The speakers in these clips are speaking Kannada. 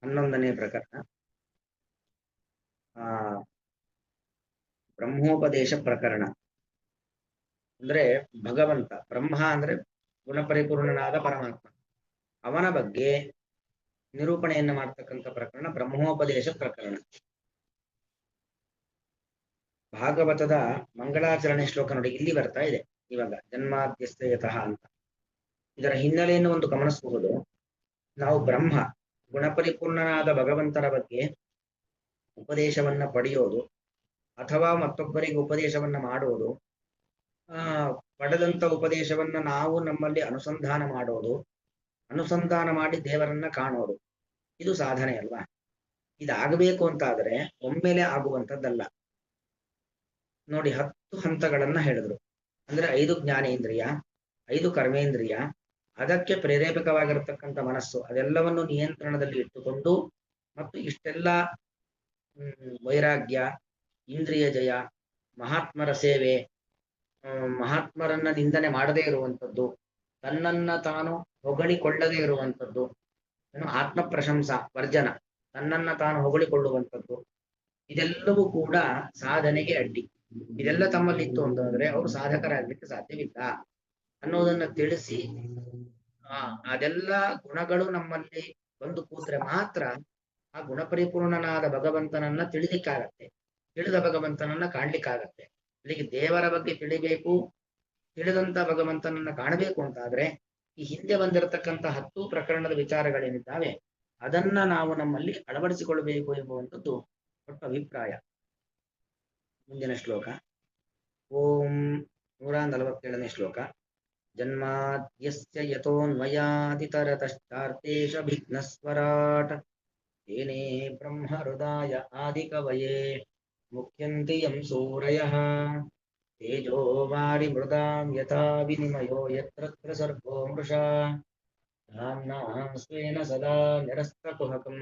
11ನೇ ಪ್ರಕರಣ ಬ್ರಹ್ಮೋಪದೇಶ ಪ್ರಕರಣ. ಅಂದ್ರೆ ಭಗವಂತ ಬ್ರಹ್ಮ ಅಂದ್ರೆ ಗುಣಪರಿಪೂರ್ಣನಾದ ಪರಮಾತ್ಮ, ಅವನ ಬಗ್ಗೆ ನಿರೂಪಣೆಯನ್ನು ಮಾಡ್ತಕ್ಕಂಥ ಪ್ರಕರಣ ಬ್ರಹ್ಮೋಪದೇಶ ಪ್ರಕರಣ. ಭಾಗವತದ ಮಂಗಳಾಚರಣೆ ಶ್ಲೋಕ ನೋಡಿ ಇಲ್ಲಿ ಬರ್ತಾ ಇದೆ. ಇವಾಗ ಜನ್ಮಾದ್ಯಸ್ಯ ಯತಃ ಅಂತ ಇದರ ಹಿನ್ನೆಲೆಯನ್ನು ಒಂದು ಗಮನಿಸಬಹುದು. ನಾವು ಬ್ರಹ್ಮ ಗುಣಪರಿಪೂರ್ಣನಾದ ಭಗವಂತನ ಬಗ್ಗೆ ಉಪದೇಶವನ್ನ ಪಡೆಯೋದು ಅಥವಾ ಮತ್ತೊಬ್ಬರಿಗೆ ಉಪದೇಶವನ್ನ ಮಾಡೋದು, ಪಡೆದಂತ ಉಪದೇಶವನ್ನ ನಾವು ನಮ್ಮಲ್ಲಿ ಅನುಸಂಧಾನ ಮಾಡೋದು, ಅನುಸಂಧಾನ ಮಾಡಿ ದೇವರನ್ನ ಕಾಣೋದು, ಇದು ಸಾಧನೆ ಅಲ್ವಾ? ಇದಾಗಬೇಕು ಅಂತಾದ್ರೆ ಒಮ್ಮೆಲೆ ಆಗುವಂಥದ್ದಲ್ಲ. ನೋಡಿ 10 ಹಂತಗಳನ್ನ ಹೇಳಿದ್ರು. ಅಂದ್ರೆ 5 ಜ್ಞಾನೇಂದ್ರಿಯ, 5 ಕರ್ಮೇಂದ್ರಿಯ, ಅದಕ್ಕೆ ಪ್ರೇರೇಪಕವಾಗಿರತಕ್ಕಂಥ ಮನಸ್ಸು, ಅದೆಲ್ಲವನ್ನು ನಿಯಂತ್ರಣದಲ್ಲಿ ಇಟ್ಟುಕೊಂಡು ಮತ್ತು ಇಷ್ಟೆಲ್ಲ ವೈರಾಗ್ಯ, ಇಂದ್ರಿಯ ಜಯ, ಮಹಾತ್ಮರ ಸೇವೆ, ಮಹಾತ್ಮರನ್ನ ನಿಂದನೆ ಮಾಡದೇ ಇರುವಂಥದ್ದು, ತನ್ನನ್ನ ತಾನು ಹೊಗಳಿಕೊಳ್ಳದೇ ಇರುವಂಥದ್ದು, ಆತ್ಮ ಪ್ರಶಂಸಾ ವರ್ಜನ, ತನ್ನನ್ನ ತಾನು ಹೊಗಳಿಕೊಳ್ಳುವಂಥದ್ದು, ಇದೆಲ್ಲವೂ ಕೂಡ ಸಾಧನೆಗೆ ಅಡ್ಡಿ. ಇದೆಲ್ಲ ತಮ್ಮಲ್ಲಿತ್ತು ಅಂತಂದ್ರೆ ಅವರು ಸಾಧಕರಾಗ್ಲಿಕ್ಕೆ ಸಾಧ್ಯವಿಲ್ಲ ಅನ್ನೋದನ್ನ ತಿಳಿಸಿ, ಅದೆಲ್ಲ ಗುಣಗಳು ನಮ್ಮಲ್ಲಿ ಬಂದು ಕೂತ್ರೆ ಮಾತ್ರ ಆ ಗುಣಪರಿಪೂರ್ಣನಾದ ಭಗವಂತನನ್ನ ತಿಳಿಲಿಕ್ಕಾಗತ್ತೆ, ತಿಳಿದ ಭಗವಂತನನ್ನ ಕಾಣ್ಲಿಕ್ಕಾಗತ್ತೆ. ಅಲ್ಲಿಗೆ ದೇವರ ಬಗ್ಗೆ ತಿಳಿಬೇಕು, ತಿಳಿದಂತ ಭಗವಂತನನ್ನ ಕಾಣಬೇಕು ಅಂತಾದ್ರೆ ಈ ಹಿಂದೆ ಬಂದಿರತಕ್ಕಂಥ 10 ಪ್ರಕರಣದ ವಿಚಾರಗಳೇನಿದ್ದಾವೆ ಅದನ್ನ ನಾವು ನಮ್ಮಲ್ಲಿ ಅಳವಡಿಸಿಕೊಳ್ಳಬೇಕು ಎಂಬುವಂಥದ್ದು ದೊಡ್ಡ ಅಭಿಪ್ರಾಯ. ಮುಂದಿನ ಶ್ಲೋಕ ಓಂ 147ನೇ ಶ್ಲೋಕ. ಜನ್ಮಾದ್ಯಸ್ಯ ಯತೋನ್ಮಯಾದಿತರತಶ್ಚಾರ್ಥೇಷಭಿಘ್ನಸ್ವರಾಟ್ ತೇನೇ ಬ್ರಹ್ಮ ಹೃದಯ ಆದಿಕವಯೇ ಮುಖ್ಯಂತಿ ಯಂ ಸೂರಯಃ ತೇಜೋ ವಾರಿ ಮೃದಾಂ ಯಥಾ ವಿನಿಮಯೋ ಯತ್ರ ಸರ್ಗೋ ಮೃಷಾ ಧಾಮ್ನಾ ಸ್ವೇನ ಸದಾ ನಿರಸ್ತಕುಹಕಂ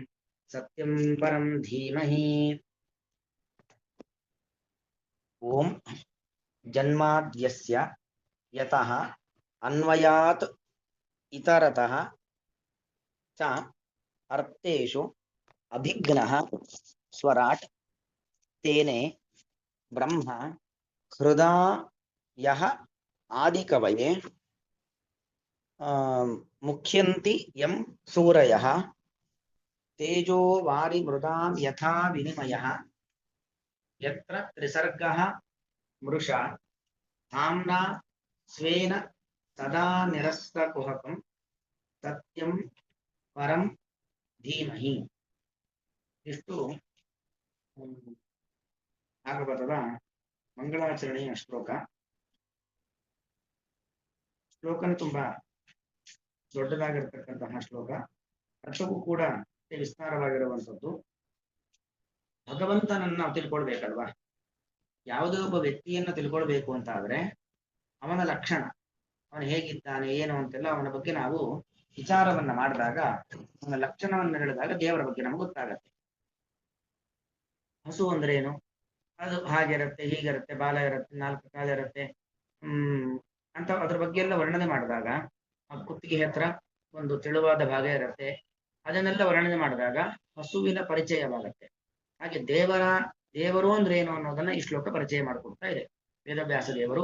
ಸತ್ಯಂ ಪರಂ ಧೀಮಹಿ. ಓಂ ಜನ್ಮಾದ್ಯಸ್ಯ ಯತಃ ಅನ್ವಯಾತ್ ಇತರತಃ ಚ ಅರ್ಥೇಷು ಅಭಿಘ್ನಃ ಸ್ವರಾಟ್ ತೇನೆ ಬ್ರಹ್ಮ ಹೃದಯಃ ಆದಿಕವಯೇ ಮುಖ್ಯಂತಿ ಯಂ ಸೂರಯಃ ತೇಜೋ ವಾರಿ ಮೃದಾಂ ಯಥಾ ವಿನಿಮಯಃ ಯತ್ರ ತ್ರಿಸರ್ಗಃ ಮೃಷಾ ಧಾಮ್ನಾ ಸ್ವೇನ ಸದಾ ನಿರಸ್ತಕುಹಕಂ ಸತ್ಯಂ ಪರಂ ಧೀಮಹಿ. ಇಷ್ಟು ಭಾಗವತದ ಮಂಗಳಾಚರಣೆಯ ಶ್ಲೋಕನ ತುಂಬಾ ದೊಡ್ಡದಾಗಿರ್ತಕ್ಕಂತಹ ಶ್ಲೋಕ, ಅರ್ಥವೂ ಕೂಡ ವಿಸ್ತಾರವಾಗಿರುವಂಥದ್ದು. ಭಗವಂತನನ್ನ ನಾವು ತಿಳ್ಕೊಳ್ಬೇಕಲ್ವಾ? ಯಾವುದೇ ಒಬ್ಬ ವ್ಯಕ್ತಿಯನ್ನ ತಿಳ್ಕೊಳ್ಬೇಕು ಅಂತ ಆದ್ರೆ ಅವನ ಲಕ್ಷಣ, ಅವನು ಹೇಗಿದ್ದಾನೆ ಏನು ಅಂತೆಲ್ಲ ಅವನ ಬಗ್ಗೆ ನಾವು ವಿಚಾರವನ್ನ ಮಾಡಿದಾಗ, ಅವನ ಲಕ್ಷಣವನ್ನು ಹೇಳಿದಾಗ ದೇವರ ಬಗ್ಗೆ ನಮ್ಗೆ ಗೊತ್ತಾಗತ್ತೆ. ಹಸು ಅಂದ್ರೆ ಏನು? ಅದು ಹಾಗಿರುತ್ತೆ, ಹೀಗಿರುತ್ತೆ, ಬಾಲ ಇರುತ್ತೆ, 4 ಕಾಲಿರುತ್ತೆ ಅಂತ ಅದ್ರ ಬಗ್ಗೆ ಎಲ್ಲ ವರ್ಣನೆ ಮಾಡಿದಾಗ, ಆ ಕುತ್ತಿಗೆ ಹತ್ರ ಒಂದು ತೆಳುವಾದ ಭಾಗ ಇರುತ್ತೆ, ಅದನ್ನೆಲ್ಲ ವರ್ಣನೆ ಮಾಡಿದಾಗ ಹಸುವಿನ ಪರಿಚಯವಾಗತ್ತೆ. ಹಾಗೆ ದೇವರು ಅಂದ್ರೆ ಏನು ಅನ್ನೋದನ್ನ ಈ ಶ್ಲೋಕ ಪರಿಚಯ ಮಾಡಿಕೊಡ್ತಾ ಇದೆ. ವೇದವ್ಯಾಸ ದೇವರು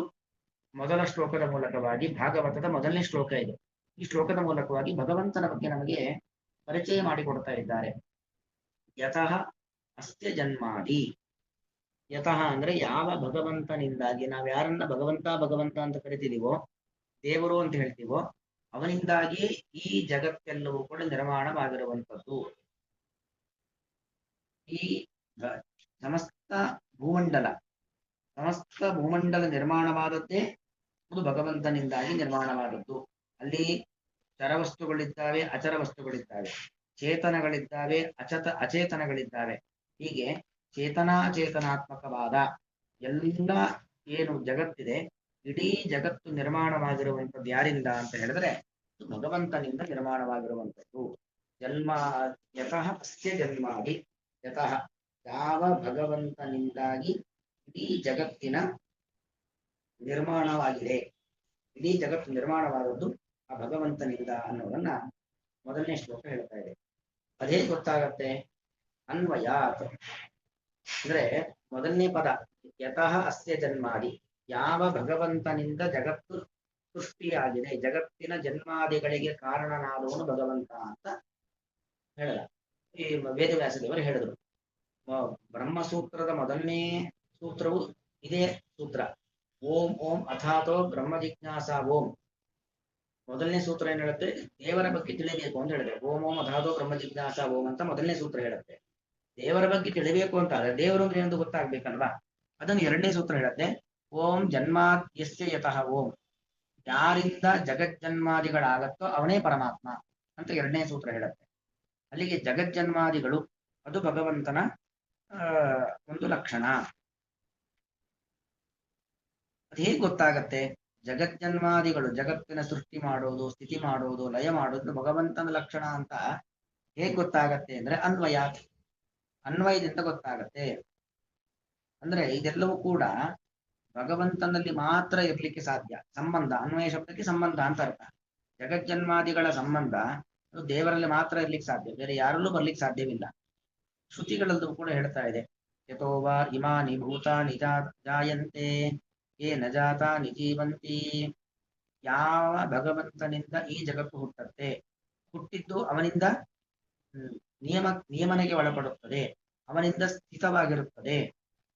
ಮೊದಲ ಶ್ಲೋಕದ ಮೂಲಕವಾಗಿ, ಭಾಗವತದ ಮೊದಲನೇ ಶ್ಲೋಕ ಇದು, ಈ ಶ್ಲೋಕದ ಮೂಲಕವಾಗಿ ಭಗವಂತನ ಬಗ್ಗೆ ನಮಗೆ ಪರಿಚಯ ಮಾಡಿಕೊಡ್ತಾ ಇದ್ದಾರೆ. ಯತಃ ಅಸ್ಯ ಜನ್ಮಾದಿ, ಯತಃ ಅಂದ್ರೆ ಯಾವ ಭಗವಂತನಿಂದಾಗಿ, ನಾವು ಯಾರನ್ನ ಭಗವಂತ ಅಂತ ಕರಿತಿದೀವೋ, ದೇವರು ಅಂತ ಹೇಳ್ತೀವೋ, ಅವನಿಂದಾಗಿ ಈ ಜಗತ್ತೆಲ್ಲವೂ ಕೂಡ ನಿರ್ಮಾಣವಾಗಿರುವಂಥದ್ದು. ಈ ಸಮಸ್ತ ಭೂಮಂಡಲ ನಿರ್ಮಾಣವಾದದ್ದೇ ಅದು ಭಗವಂತನಿಂದಾಗಿ ನಿರ್ಮಾಣವಾದದ್ದು. ಅಲ್ಲಿ ಚರವಸ್ತುಗಳಿದ್ದಾವೆ, ಅಚರ ವಸ್ತುಗಳಿದ್ದಾವೆ, ಚೇತನಗಳಿದ್ದಾವೆ, ಅಚೇತನಗಳಿದ್ದಾವೆ. ಹೀಗೆ ಚೇತನಾಚೇತನಾತ್ಮಕವಾದ ಎಲ್ಲ ಏನು ಜಗತ್ತಿದೆ, ಇಡೀ ಜಗತ್ತು ನಿರ್ಮಾಣವಾಗಿರುವಂಥದ್ದು ಯಾರಿಂದ ಅಂತ ಹೇಳಿದ್ರೆ ಭಗವಂತನಿಂದ ನಿರ್ಮಾಣವಾಗಿರುವಂಥದ್ದು. ಯತಃ ಅಸ್ಯ ಜನ್ಮಾದಿ, ಯತಃ ಯಾವ ಭಗವಂತನಿಂದಾಗಿ ಇಡೀ ಜಗತ್ತಿನ ನಿರ್ಮಾಣವಾಗಿದೆ, ಇಡೀ ಜಗತ್ತು ನಿರ್ಮಾಣವಾದದ್ದು ಆ ಭಗವಂತನಿಂದ ಅನ್ನೋದನ್ನ ಮೊದಲನೇ ಶ್ಲೋಕ ಹೇಳ್ತಾ ಇದೆ. ಅದೇ ಗೊತ್ತಾಗತ್ತೆ ಅನ್ವಯಾತ್ ಅಂದ್ರೆ ಮೊದಲನೇ ಪದ ಯತಃ ಅಸ್ಯ ಜನ್ಮಾದಿ, ಯಾವ ಭಗವಂತನಿಂದ ಜಗತ್ತು ಸೃಷ್ಟಿಯಾಗಿದೆ, ಜಗತ್ತಿನ ಜನ್ಮಾದಿಗಳಿಗೆ ಕಾರಣನಾದವನು ಭಗವಂತ ಅಂತ ಹೇಳಲ್ಲ. ಈ ವೇದವ್ಯಾಸದೇವರು ಹೇಳಿದರು. ಬ್ರಹ್ಮಸೂತ್ರದ ಮೊದಲನೇ ಸೂತ್ರವು ಇದೇ ಸೂತ್ರ. ಓಂ ಓಂ ಅಥಾತೋ ಬ್ರಹ್ಮ ಜಿಜ್ಞಾಸ ಓಂ. ಮೊದಲನೇ ಸೂತ್ರ ಏನ್ ಹೇಳುತ್ತೆ? ದೇವರ ಬಗ್ಗೆ ತಿಳಿಬೇಕು ಅಂತ ಹೇಳಿದೆ. ಓಂ ಓಂ ಅಥಾತೋ ಬ್ರಹ್ಮ ಜಿಜ್ಞಾಸ ಓಂ ಅಂತ ಮೊದಲನೇ ಸೂತ್ರ ಹೇಳುತ್ತೆ. ದೇವರ ಬಗ್ಗೆ ತಿಳಿಬೇಕು ಅಂತ ಆದ್ರೆ ದೇವರು ಅಂದ್ರೆ ಎಂದು ಗೊತ್ತಾಗ್ಬೇಕಲ್ವಾ? ಅದನ್ನು ಎರಡನೇ ಸೂತ್ರ ಹೇಳುತ್ತೆ. ಓಂ ಜನ್ಮಾದ್ಯಸ್ಯ ಯತಃ ಓಂ. ಯಾರಿಂದ ಜಗಜ್ಜನ್ಮಾದಿಗಳಾಗತ್ತೋ ಅವನೇ ಪರಮಾತ್ಮ ಅಂತ ಎರಡನೇ ಸೂತ್ರ ಹೇಳುತ್ತೆ. ಅಲ್ಲಿಗೆ ಜಗಜ್ಜನ್ಮಾದಿಗಳು ಅದು ಭಗವಂತನ ಒಂದು ಲಕ್ಷಣ. ಅದು ಹೇಗೆ ಗೊತ್ತಾಗತ್ತೆ? ಜಗಜ್ಜನ್ಮಾದಿಗಳು ಜಗತ್ತಿನ ಸೃಷ್ಟಿ ಮಾಡೋದು, ಸ್ಥಿತಿ ಮಾಡೋದು, ಲಯ ಮಾಡೋದು ಭಗವಂತನ ಲಕ್ಷಣ ಅಂತ ಹೇಗೆ ಗೊತ್ತಾಗತ್ತೆ ಅಂದ್ರೆ ಅನ್ವಯ, ಅನ್ವಯದಿಂದ ಗೊತ್ತಾಗತ್ತೆ. ಅಂದ್ರೆ ಇದೆಲ್ಲವೂ ಕೂಡ ಭಗವಂತನಲ್ಲಿ ಮಾತ್ರ ಇರ್ಲಿಕ್ಕೆ ಸಾಧ್ಯ. ಸಂಬಂಧ, ಅನ್ವಯ ಶಬ್ದಕ್ಕೆ ಸಂಬಂಧ ಅಂತ ಅರ್ಥ. ಜಗಜ್ಜನ್ಮಾದಿಗಳ ಸಂಬಂಧ ಅದು ದೇವರಲ್ಲಿ ಮಾತ್ರ ಇರ್ಲಿಕ್ಕೆ ಸಾಧ್ಯ, ಬೇರೆ ಯಾರಲ್ಲೂ ಬರ್ಲಿಕ್ಕೆ ಸಾಧ್ಯವಿಲ್ಲ. ಶ್ರುತಿಗಳಲ್ಲೂ ಕೂಡ ಹೇಳ್ತಾ ಇದೆ, ಯಥೋವಾ ಇಮಾನಿ ಭೂತಾನಿ ಜಾಯಂತೆ ಯೇ ನ ಜಾತಾನಿ ಜೀವಂತಿ. ಯಾವ ಭಗವಂತನಿಂದ ಈ ಜಗತ್ತು ಹುಟ್ಟತ್ತೆ, ಹುಟ್ಟಿದ್ದು ಅವನಿಂದ ನಿಯಮನೆಗೆ ಒಳಪಡುತ್ತದೆ, ಅವನಿಂದ ಸ್ಥಿತವಾಗಿರುತ್ತದೆ.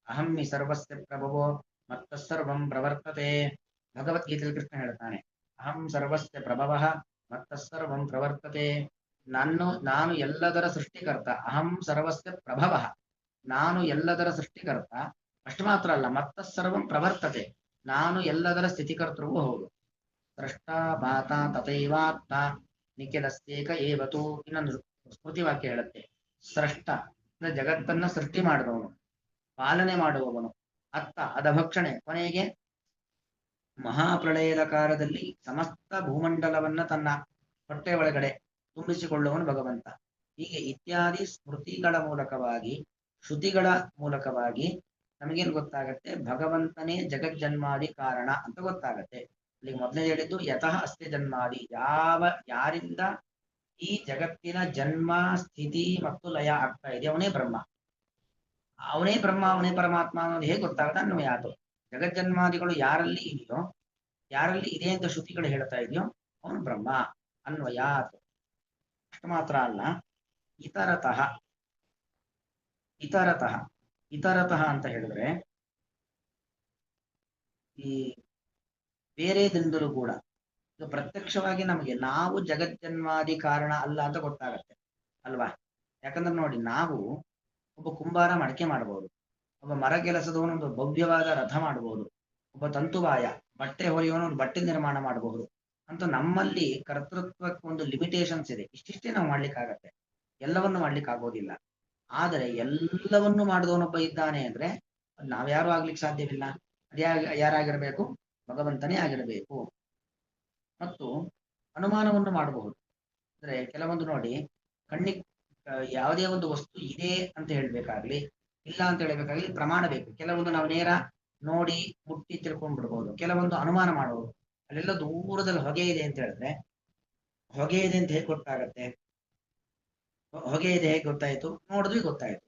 ಅಹಮ್ಮಿ ಸರ್ವಸ್ಯ ಪ್ರಭವೋ ಮತ್ತ ಸರ್ವಂ ಪ್ರವರ್ತತೆ. ಭಗವದ್ಗೀತೆಯಲ್ಲಿ ಕೃಷ್ಣ ಹೇಳ್ತಾನೆ, ಅಹಂ ಸರ್ವಸ್ಯ ಪ್ರಭವ ಮತ್ತ ಸರ್ವಂ ಪ್ರವರ್ತತೆ. ನಾನು ಎಲ್ಲದರ ಸೃಷ್ಟಿಕರ್ತ. ಅಹಂ ಸರ್ವಸ್ಯ ಪ್ರಭವ, ನಾನು ಎಲ್ಲದರ ಸೃಷ್ಟಿಕರ್ತ. ಅಷ್ಟು ಮಾತ್ರ ಅಲ್ಲ, ಮತ್ತ ಸರ್ವಂ ಪ್ರವರ್ತತೆ, ನಾನು ಎಲ್ಲದರ ಸ್ಥಿತಿಕರ್ತೃವೂ ಹೌದು. ಸೃಷ್ಟ ಮಾತಾ ತಥೈವಾತ್ಮ ನಿಖಿಲಸ್ಯೇಕ ಏವತು. ಇನ್ನೊಂದು ಸ್ಮೃತಿ ವಾಕ್ಯ ಹೇಳುತ್ತೆ, ಸೃಷ್ಟ ಅಂದ್ರೆ ಜಗತ್ತನ್ನ ಸೃಷ್ಟಿ ಮಾಡಿದವನು, ಪಾಲನೆ ಮಾಡುವವನು. ಅತ್ತ ಅದಭಕ್ಷಣೆ, ಕೊನೆಗೆ ಮಹಾಪ್ರಳಯದ ಕಾಲದಲ್ಲಿ ಸಮಸ್ತ ಭೂಮಂಡಲವನ್ನ ತನ್ನ ಹೊಟ್ಟೆ ಒಳಗಡೆ ತುಂಬಿಸಿಕೊಳ್ಳುವವನು ಭಗವಂತ. ಹೀಗೆ ಇತ್ಯಾದಿ ಸ್ಮೃತಿಗಳ ಮೂಲಕವಾಗಿ, ಶ್ರುತಿಗಳ ಮೂಲಕವಾಗಿ ನಮಗೇನು ಗೊತ್ತಾಗತ್ತೆ? ಭಗವಂತನೇ ಜಗಜ್ಜನ್ಮಾದಿ ಕಾರಣ ಅಂತ ಗೊತ್ತಾಗತ್ತೆ. ಇಲ್ಲಿ ಮೊದಲೇ ಹೇಳಿದ್ದು ಯತಃ ಅಸ್ಯ ಜನ್ಮಾದಿ, ಯಾರಿಂದ ಈ ಜಗತ್ತಿನ ಜನ್ಮ, ಸ್ಥಿತಿ ಮತ್ತು ಲಯ ಆಗ್ತಾ ಇದೆ ಅವನೇ ಬ್ರಹ್ಮ. ಅವನೇ ಬ್ರಹ್ಮ, ಅವನೇ ಪರಮಾತ್ಮ ಅನ್ನೋದು ಹೇಗೆ ಗೊತ್ತಾಗುತ್ತೆ? ಅನ್ವಯಾತು. ಜಗಜ್ಜನ್ಮಾದಿಗಳು ಯಾರಲ್ಲಿ ಇದೆಯೋ, ಯಾರಲ್ಲಿ ಇದೆ ಅಂತ ಶ್ರುತಿಗಳು ಹೇಳ್ತಾ ಇದೆಯೋ ಅವನು ಬ್ರಹ್ಮ. ಅನ್ವಯಾತ್. ಅಷ್ಟು ಮಾತ್ರ ಅಲ್ಲ, ಇತರತಃ. ಇತರತಃ ಇತರತಃ ಅಂತ ಹೇಳಿದ್ರೆ ಈ ಬೇರೆದಿಂದಲೂ ಕೂಡ ಇದು ಪ್ರತ್ಯಕ್ಷವಾಗಿ ನಮಗೆ ನಾವು ಜಗಜ್ಜನ್ಮಾದಿ ಕಾರಣ ಅಲ್ಲ ಅಂತ ಗೊತ್ತಾಗತ್ತೆ ಅಲ್ವಾ? ಯಾಕಂದ್ರೆ ನೋಡಿ, ನಾವು ಒಬ್ಬ ಕುಂಬಾರ ಮಡಕೆ ಮಾಡಬಹುದು, ಒಬ್ಬ ಮರ ಕೆಲಸದವನು ಒಂದು ಭವ್ಯವಾದ ರಥ ಮಾಡಬಹುದು, ಒಬ್ಬ ತಂತುವಾಯ ಬಟ್ಟೆ ಹೊಲಿಯವನು ಒಂದು ಬಟ್ಟೆ ನಿರ್ಮಾಣ ಮಾಡಬಹುದು ಅಂತ. ನಮ್ಮಲ್ಲಿ ಕರ್ತೃತ್ವಕ್ಕೆ ಒಂದು ಲಿಮಿಟೇಷನ್ಸ್ ಇದೆ. ಇಷ್ಟಿಷ್ಟೇ ನಾವು ಮಾಡ್ಲಿಕ್ಕಾಗತ್ತೆ, ಎಲ್ಲವನ್ನು ಮಾಡ್ಲಿಕ್ಕೆ ಆಗೋದಿಲ್ಲ. ಆದರೆ ಎಲ್ಲವನ್ನು ಮಾಡಿದವನೊಬ್ಬ ಇದ್ದಾನೆ ಅಂದ್ರೆ ಅದು ನಾವ್ಯಾರು ಆಗ್ಲಿಕ್ಕೆ ಸಾಧ್ಯವಿಲ್ಲ. ಅದೇ ಯಾರಾಗಿರ್ಬೇಕು? ಭಗವಂತನೇ ಆಗಿರಬೇಕು. ಮತ್ತು ಅನುಮಾನವನ್ನು ಮಾಡಬಹುದು. ಅಂದ್ರೆ ಕೆಲವೊಂದು ನೋಡಿ, ಕಣ್ಣಿಗೆ ಯಾವುದೇ ಒಂದು ವಸ್ತು ಇದೆ ಅಂತ ಹೇಳ್ಬೇಕಾಗ್ಲಿ, ಇಲ್ಲ ಅಂತ ಹೇಳ್ಬೇಕಾಗ್ಲಿ ಪ್ರಮಾಣ ಬೇಕು. ಕೆಲವೊಂದು ನಾವು ನೇರ ನೋಡಿ ಮುಟ್ಟಿ ತಿಳ್ಕೊಂಡ್ಬಿಡ್ಬೋದು, ಕೆಲವೊಂದು ಅನುಮಾನ ಮಾಡಬಹುದು. ಅಲ್ಲೆಲ್ಲ ದೂರದಲ್ಲಿ ಹೊಗೆ ಇದೆ ಅಂತ ಹೇಳಿದ್ರೆ, ಹೊಗೆ ಇದೆ ಅಂತ ಹೇಗೆ ಗೊತ್ತಾಗತ್ತೆ? ಹೊಗೆ ಇದೆ ಹೇಗೆ ಗೊತ್ತಾಯ್ತು? ನೋಡಿದ್ವಿ ಗೊತ್ತಾಯ್ತು.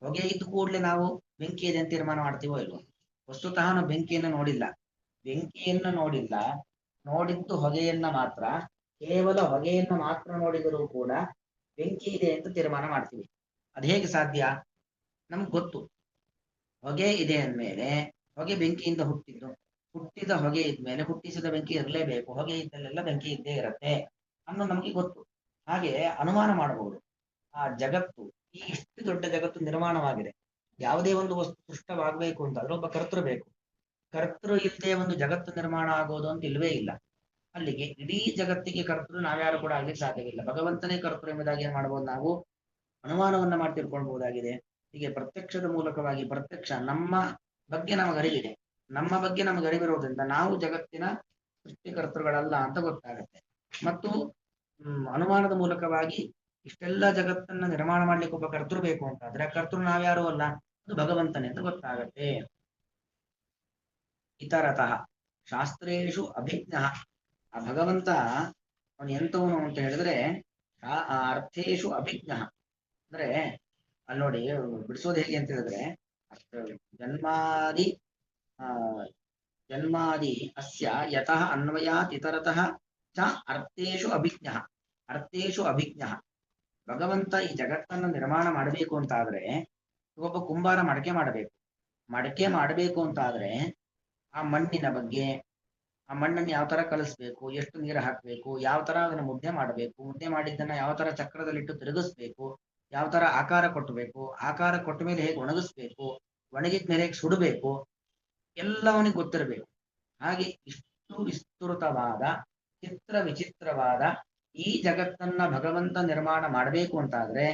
ಹೊಗೆ ಇದ್ದ ಕೂಡಲೇ ನಾವು ಬೆಂಕಿ ಇದೆ ಅಂತ ತೀರ್ಮಾನ ಮಾಡ್ತೀವೋ ಇಲ್ವೋ? ವಸ್ತುತಃ ನಾವು ಬೆಂಕಿಯನ್ನು ನೋಡಿಲ್ಲ, ಬೆಂಕಿಯನ್ನು ನೋಡಿಲ್ಲ, ನೋಡಿದ್ದು ಹೊಗೆಯನ್ನ ಮಾತ್ರ. ಕೇವಲ ಹೊಗೆಯನ್ನು ಮಾತ್ರ ನೋಡಿದರೂ ಕೂಡ ಬೆಂಕಿ ಇದೆ ಅಂತ ತೀರ್ಮಾನ ಮಾಡ್ತೀವಿ. ಅದು ಹೇಗೆ ಸಾಧ್ಯ? ನಮ್ಗೆ ಗೊತ್ತು ಹೊಗೆ ಇದೆ ಅಂದ್ಮೇಲೆ ಹೊಗೆ ಬೆಂಕಿಯಿಂದ ಹುಟ್ಟಿದ್ದು, ಹುಟ್ಟಿದ ಹೊಗೆ ಇದ್ಮೇಲೆ ಹುಟ್ಟಿಸಿದ ಬೆಂಕಿ ಇರಲೇಬೇಕು, ಹೊಗೆ ಇದ್ದಲ್ಲೆಲ್ಲ ಬೆಂಕಿ ಇದ್ದೇ ಇರತ್ತೆ ಅನ್ನೋ ನಮ್ಗೆ ಗೊತ್ತು. ಹಾಗೆ ಅನುಮಾನ ಮಾಡಬಹುದು. ಆ ಜಗತ್ತು, ಈ ಇಷ್ಟು ದೊಡ್ಡ ಜಗತ್ತು ನಿರ್ಮಾಣವಾಗಿದೆ, ಯಾವುದೇ ಒಂದು ವಸ್ತು ಸೃಷ್ಟವಾಗಬೇಕು ಅಂತ ಅದ್ರೊಬ್ಬ ಕರ್ತೃ ಬೇಕು. ಕರ್ತೃ ಇಲ್ಲದೆ ಒಂದು ಜಗತ್ತು ನಿರ್ಮಾಣ ಆಗೋದು ಅಂತ ಇಲ್ವೇ ಇಲ್ಲ. ಅಲ್ಲಿಗೆ ಇಡೀ ಜಗತ್ತಿಗೆ ಕರ್ತೃ ನಾವ್ಯಾರು ಕೂಡ ಆಗ್ಲಿಕ್ಕೆ ಸಾಧ್ಯವಿಲ್ಲ. ಭಗವಂತನೇ ಕರ್ತೃ ಎಂಬುದಾಗಿ ಏನ್ ಮಾಡ್ಬೋದು? ನಾವು ಅನುಮಾನವನ್ನ ಮಾಡಿ ತಿಳ್ಕೊಳ್ಬಹುದಾಗಿದೆ. ಹೀಗೆ ಪ್ರತ್ಯಕ್ಷದ ಮೂಲಕವಾಗಿ, ಪ್ರತ್ಯಕ್ಷ ನಮ್ಮ ಬಗ್ಗೆ ನಮಗೆ ಅರಿವಿದೆ, ನಮ್ಮ ಬಗ್ಗೆ ನಮಗೆ ಅರಿವಿರೋದ್ರಿಂದ ನಾವು ಜಗತ್ತಿನ ಸೃಷ್ಟಿಕರ್ತೃಗಳಲ್ಲ ಅಂತ ಗೊತ್ತಾಗುತ್ತೆ. ಮತ್ತು ಅನುಮಾನದ ಮೂಲಕವಾಗಿ ಇಷ್ಟೆಲ್ಲ ಜಗತ್ತನ್ನ ನಿರ್ಮಾಣ ಮಾಡ್ಲಿಕ್ಕೆ ಒಬ್ಬ ಕರ್ತೃ ಬೇಕು ಅಂತಾದ್ರೆ ಆ ಕರ್ತೃ ನಾವ್ಯಾರು ಅಲ್ಲ, ಅದು ಭಗವಂತನೇ ಅಂತ ಗೊತ್ತಾಗತ್ತೆ. ಇತರತಃ ಶಾಸ್ತ್ರೇಷು ಅಭಿಜ್ಞ. ಆ ಭಗವಂತ ಅವನು ಎಂತವನು ಅಂತ ಹೇಳಿದ್ರೆ ಅರ್ಥೇಶು ಅಭಿಜ್ಞ ಅಂದ್ರೆ ಅಲ್ಲಿ ನೋಡಿ ಬಿಡಿಸೋದು ಹೇಗೆ ಅಂತ ಹೇಳಿದ್ರೆ ಜನ್ಮಾದಿ ಆ ಜನ್ಮಾದಿ ಅಸ್ಯ ಯತಃ ಅನ್ವಯಾತ್ ಇತರತಃ ಚ ಅರ್ಥೇಶು ಅಭಿಜ್ಞ ಅರ್ಥೇಶು ಅಭಿಜ್ಞ ಭಗವಂತ ಈ ಜಗತ್ತನ್ನು ನಿರ್ಮಾಣ ಮಾಡಬೇಕು ಅಂತಾದ್ರೆ ಒಬ್ಬ ಕುಂಬಾರ ಮಡಕೆ ಮಾಡಬೇಕು ಅಂತಾದ್ರೆ ಆ ಮಣ್ಣಿನ ಬಗ್ಗೆ ಆ ಮಣ್ಣನ್ನು ಯಾವ ತರ ಕಲಿಸ್ಬೇಕು, ಎಷ್ಟು ನೀರು ಹಾಕಬೇಕು, ಯಾವ ತರ ಅದನ್ನು ಮುದ್ದೆ ಮಾಡಬೇಕು, ಮುದ್ದೆ ಮಾಡಿದ್ದನ್ನ ಯಾವ ತರ ಚಕ್ರದಲ್ಲಿಟ್ಟು ತಿರುಗಿಸ್ಬೇಕು, ಯಾವ ತರ ಆಕಾರ ಕೊಟ್ಟಬೇಕು, ಆಕಾರ ಕೊಟ್ಟ ಮೇಲೆ ಹೇಗೆ ಒಣಗಿಸ್ಬೇಕು, ಒಣಗಿದ ಮೇಲೆ ಹೇಗೆ ಸುಡಬೇಕು, ಎಲ್ಲವನಿಗೆ ಗೊತ್ತಿರಬೇಕು. ಹಾಗೆ ಇಷ್ಟು ವಿಸ್ತೃತವಾದ ಚಿತ್ರ ವಿಚಿತ್ರವಾದ ಈ ಜಗತ್ತನ್ನ ಭಗವಂತ ನಿರ್ಮಾಣ ಮಾಡಬೇಕು ಅಂತಾದ್ರೆ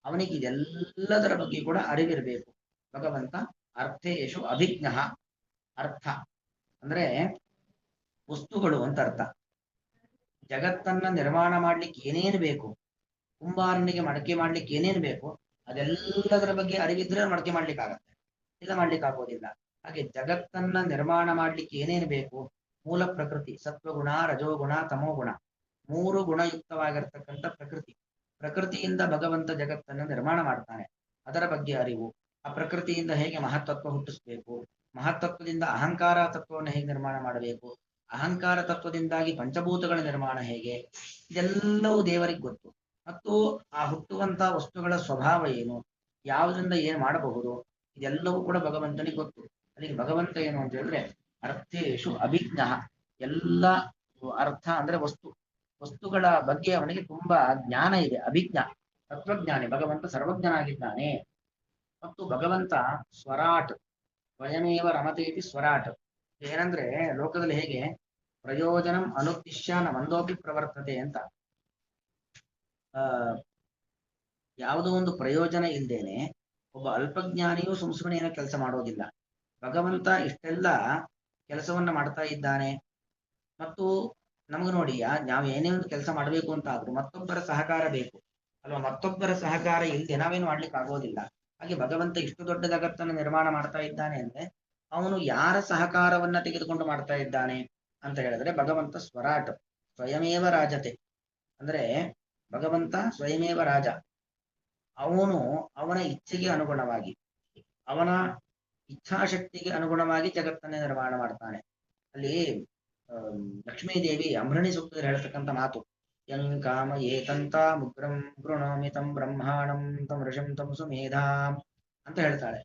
ಅವನಿಗೆ ಇದೆಲ್ಲದರ ಬಗ್ಗೆ ಕೂಡ ಅರಿವಿರಬೇಕು. ಭಗವಂತ ಅರ್ಥೇಶು ಅಭಿಜ್ಞ. ಅರ್ಥ ಅಂದ್ರೆ ವಸ್ತುಗಳು ಅಂತ ಅರ್ಥ. ಜಗತ್ತನ್ನ ನಿರ್ಮಾಣ ಮಾಡ್ಲಿಕ್ಕೆ ಏನೇನು ಬೇಕು, ಕುಂಬಾರನಿಗೆ ಮಡಕೆ ಮಾಡ್ಲಿಕ್ಕೆ ಏನೇನು ಬೇಕು ಅದೆಲ್ಲದರ ಬಗ್ಗೆ ಅರಿವಿದ್ರೆ ಮಡಕೆ ಮಾಡ್ಲಿಕ್ಕೆ ಆಗತ್ತೆ, ಇಲ್ಲ ಮಾಡ್ಲಿಕ್ಕೆ ಆಗೋದಿಲ್ಲ. ಹಾಗೆ ಜಗತ್ತನ್ನ ನಿರ್ಮಾಣ ಮಾಡ್ಲಿಕ್ಕೆ ಏನೇನು ಬೇಕು, ಮೂಲ ಪ್ರಕೃತಿ ಸತ್ವಗುಣ ರಜೋಗುಣ ತಮೋಗುಣ, ಮೂರು ಗುಣಯುಕ್ತವಾಗಿರ್ತಕ್ಕಂಥ ಪ್ರಕೃತಿಯಿಂದ ಭಗವಂತ ಜಗತ್ತನ್ನು ನಿರ್ಮಾಣ ಮಾಡ್ತಾನೆ. ಅದರ ಬಗ್ಗೆ ಅರಿವು, ಆ ಪ್ರಕೃತಿಯಿಂದ ಹೇಗೆ ಮಹತ್ತತ್ವ ಹುಟ್ಟಿಸ್ಬೇಕು, ಮಹತ್ತತ್ವದಿಂದ ಅಹಂಕಾರ ತತ್ವವನ್ನು ಹೇಗೆ ನಿರ್ಮಾಣ ಮಾಡಬೇಕು, ಅಹಂಕಾರ ತತ್ವದಿಂದಾಗಿ ಪಂಚಭೂತಗಳ ನಿರ್ಮಾಣ ಹೇಗೆ, ಇದೆಲ್ಲವೂ ದೇವರಿಗೆ ಗೊತ್ತು. ಮತ್ತು ಆ ಹುಟ್ಟುವಂತ ವಸ್ತುಗಳ ಸ್ವಭಾವ ಏನು, ಯಾವುದರಿಂದ ಏನು ಮಾಡಬಹುದು, ಇದೆಲ್ಲವೂ ಕೂಡ ಭಗವಂತನಿಗೆ ಗೊತ್ತು. ಅಲ್ಲಿಗೆ ಭಗವಂತ ಏನು ಅಂತ ಹೇಳಿದ್ರೆ ಅರ್ಥೇಶು ಅಭಿಜ್ಞ. ಎಲ್ಲ ಅರ್ಥ ಅಂದ್ರೆ ವಸ್ತುಗಳ ಬಗ್ಗೆ ಅವನಿಗೆ ತುಂಬಾ ಜ್ಞಾನ ಇದೆ, ಅಭಿಜ್ಞ, ತತ್ವಜ್ಞಾನಿ. ಭಗವಂತ ಸರ್ವಜ್ಞನಾಗಿದ್ದಾನೆ. ಮತ್ತು ಭಗವಂತ ಸ್ವರಾಟ್, ಸ್ವಯಮೇವ ರಮತೇತಿ ಸ್ವರಾಟ್. ಏನಂದ್ರೆ ಲೋಕದಲ್ಲಿ ಹೇಗೆ ಪ್ರಯೋಜನಂ ಅನುದಿಶ್ಯ ನ ಮಂದೋಪಿ ಪ್ರವರ್ತತೆ ಅಂತ, ಆ ಯಾವುದೋ ಒಂದು ಪ್ರಯೋಜನ ಇಲ್ದೇನೆ ಒಬ್ಬ ಅಲ್ಪಜ್ಞಾನಿಯೂ ಸುಮ್ಸುಮ್ಮನೆ ಏನೋ ಕೆಲಸ ಮಾಡೋದಿಲ್ಲ. ಭಗವಂತ ಇಷ್ಟೆಲ್ಲ ಕೆಲಸವನ್ನ ಮಾಡ್ತಾ ಇದ್ದಾನೆ. ಮತ್ತು ನಮ್ಗೆ ನೋಡಿ, ನಾವು ಏನೇ ಒಂದು ಕೆಲಸ ಮಾಡಬೇಕು ಅಂತ ಆದ್ರೂ ಮತ್ತೊಬ್ಬರ ಸಹಕಾರ ಬೇಕು ಅಲ್ವಾ. ಮತ್ತೊಬ್ಬರ ಸಹಕಾರ ಇಲ್ಲದೆ ನಾವೇನು ಮಾಡ್ಲಿಕ್ಕೆ ಆಗೋದಿಲ್ಲ. ಹಾಗೆ ಭಗವಂತ ಇಷ್ಟು ದೊಡ್ಡ ಜಗತ್ತನ್ನು ನಿರ್ಮಾಣ ಮಾಡ್ತಾ ಇದ್ದಾನೆ ಅಂದ್ರೆ ಅವನು ಯಾರ ಸಹಕಾರವನ್ನ ತೆಗೆದುಕೊಂಡು ಮಾಡ್ತಾ ಇದ್ದಾನೆ ಅಂತ ಹೇಳಿದ್ರೆ ಭಗವಂತ ಸ್ವರಾಟ್, ಸ್ವಯಮೇವ ರಾಜತೆ. ಅಂದ್ರೆ ಭಗವಂತ ಸ್ವಯಮೇವ ರಾಜ. ಅವನ ಇಚ್ಛೆಗೆ ಅನುಗುಣವಾಗಿ, ಅವನ ಇಚ್ಛಾಶಕ್ತಿಗೆ ಅನುಗುಣವಾಗಿ ಜಗತ್ತನ್ನೇ ನಿರ್ಮಾಣ ಮಾಡ್ತಾನೆ. ಅಲ್ಲಿ ಲಕ್ಷ್ಮೀದೇವಿ ಅಂಬರಣಿ ಸೂಕ್ತದಲ್ಲಿ ಹೇಳ್ತಕ್ಕಂಥ ಮಾತು, ಯಂ ಕಾಮ ಏತಂತ ಮುಗ್ರಂ ಗೃಣೋಮಿ ತಂ ಬ್ರಹ್ಮಾಣಂ ತಂ ಋಷಂ ತಂ ಸುಮೇಧಾಂ ಅಂತ ಹೇಳ್ತಾಳೆ.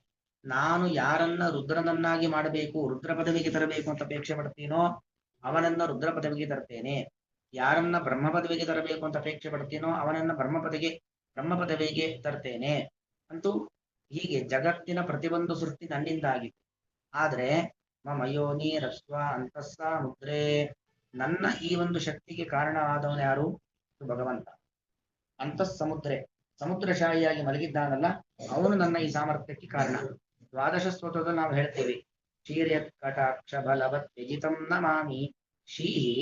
ನಾನು ಯಾರನ್ನ ರುದ್ರನನ್ನಾಗಿ ಮಾಡಬೇಕು, ರುದ್ರ ಪದವಿಗೆ ತರಬೇಕು ಅಂತ ಅಪೇಕ್ಷೆ ಪಡ್ತೀನೋ ಅವನನ್ನ ರುದ್ರ ಪದವಿಗೆ ತರ್ತೇನೆ. ಯಾರನ್ನ ಬ್ರಹ್ಮ ಪದವಿಗೆ ತರಬೇಕು ಅಂತ ಅಪೇಕ್ಷೆ ಪಡ್ತೀನೋ ಅವನನ್ನ ಬ್ರಹ್ಮ ಪದವಿಗೆ ತರ್ತೇನೆ. ಅಂತೂ ಹೀಗೆ ಜಗತ್ತಿನ ಪ್ರತಿಯೊಂದು ಸೃಷ್ಟಿ ನನ್ನಿಂದಾಗಿತ್ತು. ಆದ್ರೆ ಮಮಯೋನಿ ರಸ್ವ ಅಂತಸ್ಸ ಮುದ್ರೆ, ನನ್ನ ಈ ಒಂದು ಶಕ್ತಿಗೆ ಕಾರಣವಾದವನು ಯಾರು? ಭಗವಂತ. ಅಂತಸ್ ಸಮುದ್ರಶಾಹಿಯಾಗಿ ಮಲಗಿದ್ದಾನಲ್ಲ ಅವನು ನನ್ನ ಈ ಸಾಮರ್ಥ್ಯಕ್ಕೆ ಕಾರಣ. ದ್ವಾದಶ ಸ್ತೋತ್ರದಲ್ಲಿ ನಾವು ಹೇಳ್ತೇವೆ, ಕ್ಷೀರ್ಯತ್ ಕಟಾಕ್ಷ ಬಲವತ್ ತ್ಯಜಿತಂ ನಮಾಮಿ. ಶ್ರೀಹಿ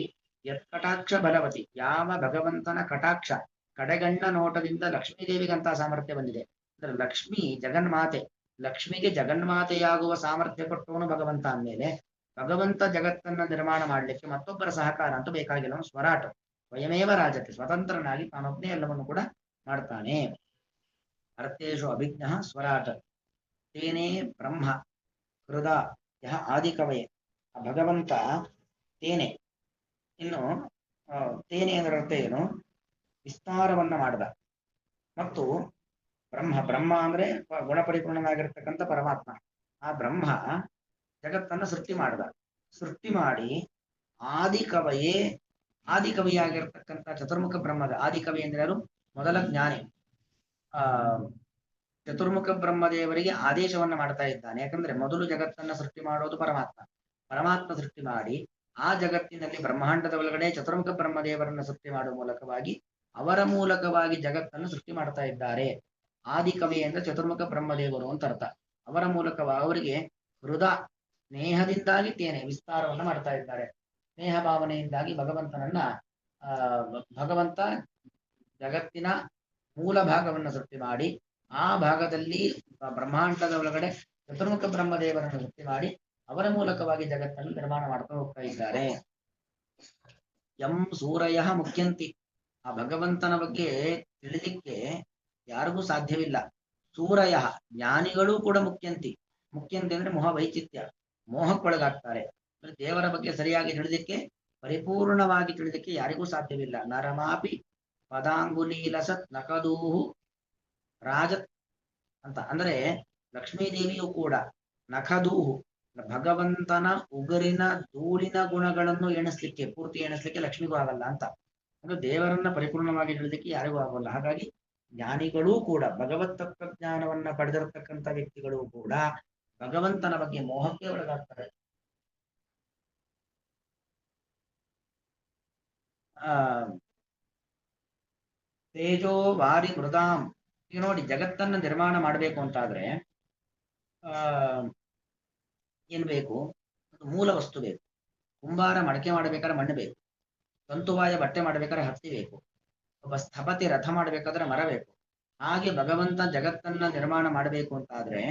ಯತ್ ಕಟಾಕ್ಷ ಬಲವತಿ, ಯಾವ ಭಗವಂತನ ಕಟಾಕ್ಷ ಕಡೆಗಣ್ಣ ನೋಟದಿಂದ ಲಕ್ಷ್ಮೀದೇವಿಗಂತ ಸಾಮರ್ಥ್ಯ ಬಂದಿದೆ. ಅಂದ್ರೆ ಲಕ್ಷ್ಮಿ ಜಗನ್ಮಾತೆ, ಲಕ್ಷ್ಮಿಗೆ ಜಗನ್ಮಾತೆಯಾಗುವ ಸಾಮರ್ಥ್ಯ ಕೊಟ್ಟವನು ಭಗವಂತ ಅಂದಮೇಲೆ ಭಗವಂತ ಜಗತ್ತನ್ನ ನಿರ್ಮಾಣ ಮಾಡಲಿಕ್ಕೆ ಮತ್ತೊಬ್ಬರ ಸಹಕಾರ ಅಂತೂ ಬೇಕಾಗಿಲ್ಲ. ಸ್ವರಾಟ್, ಸ್ವಯಮೇವ ರಾಜತೆ, ಸ್ವತಂತ್ರನಾಗಿ ತಾನೊಬ್ಬನೇ ಎಲ್ಲವನ್ನು ಕೂಡ ಮಾಡ್ತಾನೆ. ಅರ್ಥೇಶು ಅಭಿಜ್ಞ ಸ್ವರಾಟ್. ತೇನೇ ಬ್ರಹ್ಮ ಹೃದ ಯಹ ಆದಿಕವಯೇ. ಆ ಭಗವಂತ ತೇನೆ, ಇನ್ನು ತೇನೆ ಅದರ ಅರ್ಥ ಏನು? ವಿಸ್ತಾರವನ್ನ ಮಾಡಿದ. ಮತ್ತು ಬ್ರಹ್ಮ ಅಂದ್ರೆ ಗುಣಪರಿಪೂರ್ಣನಾಗಿರ್ತಕ್ಕಂಥ ಪರಮಾತ್ಮ. ಆ ಬ್ರಹ್ಮ ಜಗತ್ತನ್ನ ಸೃಷ್ಟಿ ಮಾಡಿ ಆದಿಕವಿಯಾಗಿರ್ತಕ್ಕಂಥ ಚತುರ್ಮುಖ ಬ್ರಹ್ಮದ, ಆದಿಕವಿ ಅಂದ್ರೆ ಯಾರು? ಮೊದಲ ಜ್ಞಾನಿ. ಆ ಚತುರ್ಮುಖ ಬ್ರಹ್ಮದೇವರಿಗೆ ಆದೇಶವನ್ನ ಮಾಡ್ತಾ ಇದ್ದಾನೆ. ಯಾಕಂದ್ರೆ ಮೊದಲು ಜಗತ್ತನ್ನ ಸೃಷ್ಟಿ ಮಾಡೋದು ಪರಮಾತ್ಮ ಸೃಷ್ಟಿ ಮಾಡಿ ಆ ಜಗತ್ತಿನಲ್ಲಿ ಬ್ರಹ್ಮಾಂಡದ ಒಳಗಡೆ ಚತುರ್ಮುಖ ಬ್ರಹ್ಮದೇವರನ್ನ ಸೃಷ್ಟಿ ಮಾಡುವ ಮೂಲಕವಾಗಿ ಅವರ ಮೂಲಕವಾಗಿ ಜಗತ್ತನ್ನು ಸೃಷ್ಟಿ ಮಾಡ್ತಾ ಇದ್ದಾರೆ. ಆದಿಕವಿ ಅಂದ್ರೆ ಚತುರ್ಮುಖ ಬ್ರಹ್ಮದೇವರು ಅಂತ ಅರ್ಥ. ಅವರ ಮೂಲಕವಾಗಿ ಅವರಿಗೆ ಹೃದ ಸ್ನೇಹದಿಂದಾಗಿ ತೇನೆ ವಿಸ್ತಾರವನ್ನ ಮಾಡ್ತಾ ಇದ್ದಾರೆ. ಸ್ನೇಹ ಭಾವನೆಯಿಂದಾಗಿ ಭಗವಂತ ಜಗತ್ತಿನ ಮೂಲ ಭಾಗವನ್ನ ಸೃಷ್ಟಿ ಮಾಡಿ ಆ ಭಾಗದಲ್ಲಿ ಬ್ರಹ್ಮಾಂಡದ ಒಳಗಡೆ ಚತುರ್ಮುಖ ಬ್ರಹ್ಮದೇವರನ್ನು ಸೃಷ್ಟಿ ಮಾಡಿ ಅವರ ಮೂಲಕವಾಗಿ ಜಗತ್ತನ್ನು ನಿರ್ಮಾಣ ಮಾಡ್ತಾ ಹೋಗ್ತಾ ಇದ್ದಾರೆ. ಯಂ ಸೂರಯ ಮುಖ್ಯಂತಿ, ಆ ಭಗವಂತನ ಬಗ್ಗೆ ತಿಳಿಲಿಕ್ಕೆ ಯಾರಿಗೂ ಸಾಧ್ಯವಿಲ್ಲ. ಸೂರಯ ಜ್ಞಾನಿಗಳೂ ಕೂಡ ಮುಖ್ಯಂತಿ ಅಂದ್ರೆ ಮೋಹ ವೈಚಿತ್ಯ, ಮೋಹಕ್ಕೊಳಗಾಗ್ತಾರೆ. ಅಂದ್ರೆ ದೇವರ ಬಗ್ಗೆ ಸರಿಯಾಗಿ ತಿಳಿಲಿಕ್ಕೆ, ಪರಿಪೂರ್ಣವಾಗಿ ತಿಳಿಲಿಕ್ಕೆ ಯಾರಿಗೂ ಸಾಧ್ಯವಿಲ್ಲ. ನರಮಾಪಿ ಪದಾಂಗುಲೀಲಸತ್ ನಕದೂಹು ರಾಜತ್ ಅಂತ ಅಂದ್ರೆ ಲಕ್ಷ್ಮೀದೇವಿಯು ಕೂಡ ನಖದೂಹು ಭಗವಂತನ ಉಗುರಿನ ಧೂಳಿನ ಗುಣಗಳನ್ನು ಎಣಿಸ್ಲಿಕ್ಕೆ, ಪೂರ್ತಿ ಎಣಿಸ್ಲಿಕ್ಕೆ ಲಕ್ಷ್ಮಿಗೂ ಆಗಲ್ಲ ಅಂತ. ಅಂದ್ರೆ ದೇವರನ್ನ ಪರಿಪೂರ್ಣವಾಗಿ ತಿಳಿದಕ್ಕೆ ಯಾರಿಗೂ ಆಗೋಲ್ಲ. ಹಾಗಾಗಿ ಜ್ಞಾನಿಗಳೂ ಕೂಡ, ಭಗವತ್ ತತ್ವಜ್ಞಾನವನ್ನ ಪಡೆದಿರತಕ್ಕಂಥ ವ್ಯಕ್ತಿಗಳು ಕೂಡ ಭಗವಂತನ ಬಗ್ಗೆ ಮೋಹಕ್ಕೆ ಒಳಗಾಗ್ತಾರೆ. ಆ ತೇಜೋ ವಾರಿ ಮೃದಾಂ, ಈಗ ನೋಡಿ ಜಗತ್ತನ್ನ ನಿರ್ಮಾಣ ಮಾಡಬೇಕು ಅಂತಾದ್ರೆ ಆ ಏನ್ ಬೇಕು? ಮೂಲ ವಸ್ತು ಬೇಕು. ಕುಂಬಾರ ಮಡಕೆ ಮಾಡಬೇಕಾದ್ರೆ ಮಣ್ಣು ಬೇಕು. ತಂತುವಾಯ ಬಟ್ಟೆ ಮಾಡಬೇಕಾದ್ರೆ ಹತ್ತಿ ಬೇಕು. ಒಬ್ಬ ಸ್ಥಪತಿ ರಥ ಮಾಡಬೇಕಾದ್ರೆ ಮರ ಬೇಕು. ಹಾಗೆ ಭಗವಂತ ಜಗತ್ತನ್ನ ನಿರ್ಮಾಣ ಮಾಡಬೇಕು ಅಂತಾದ್ರೆ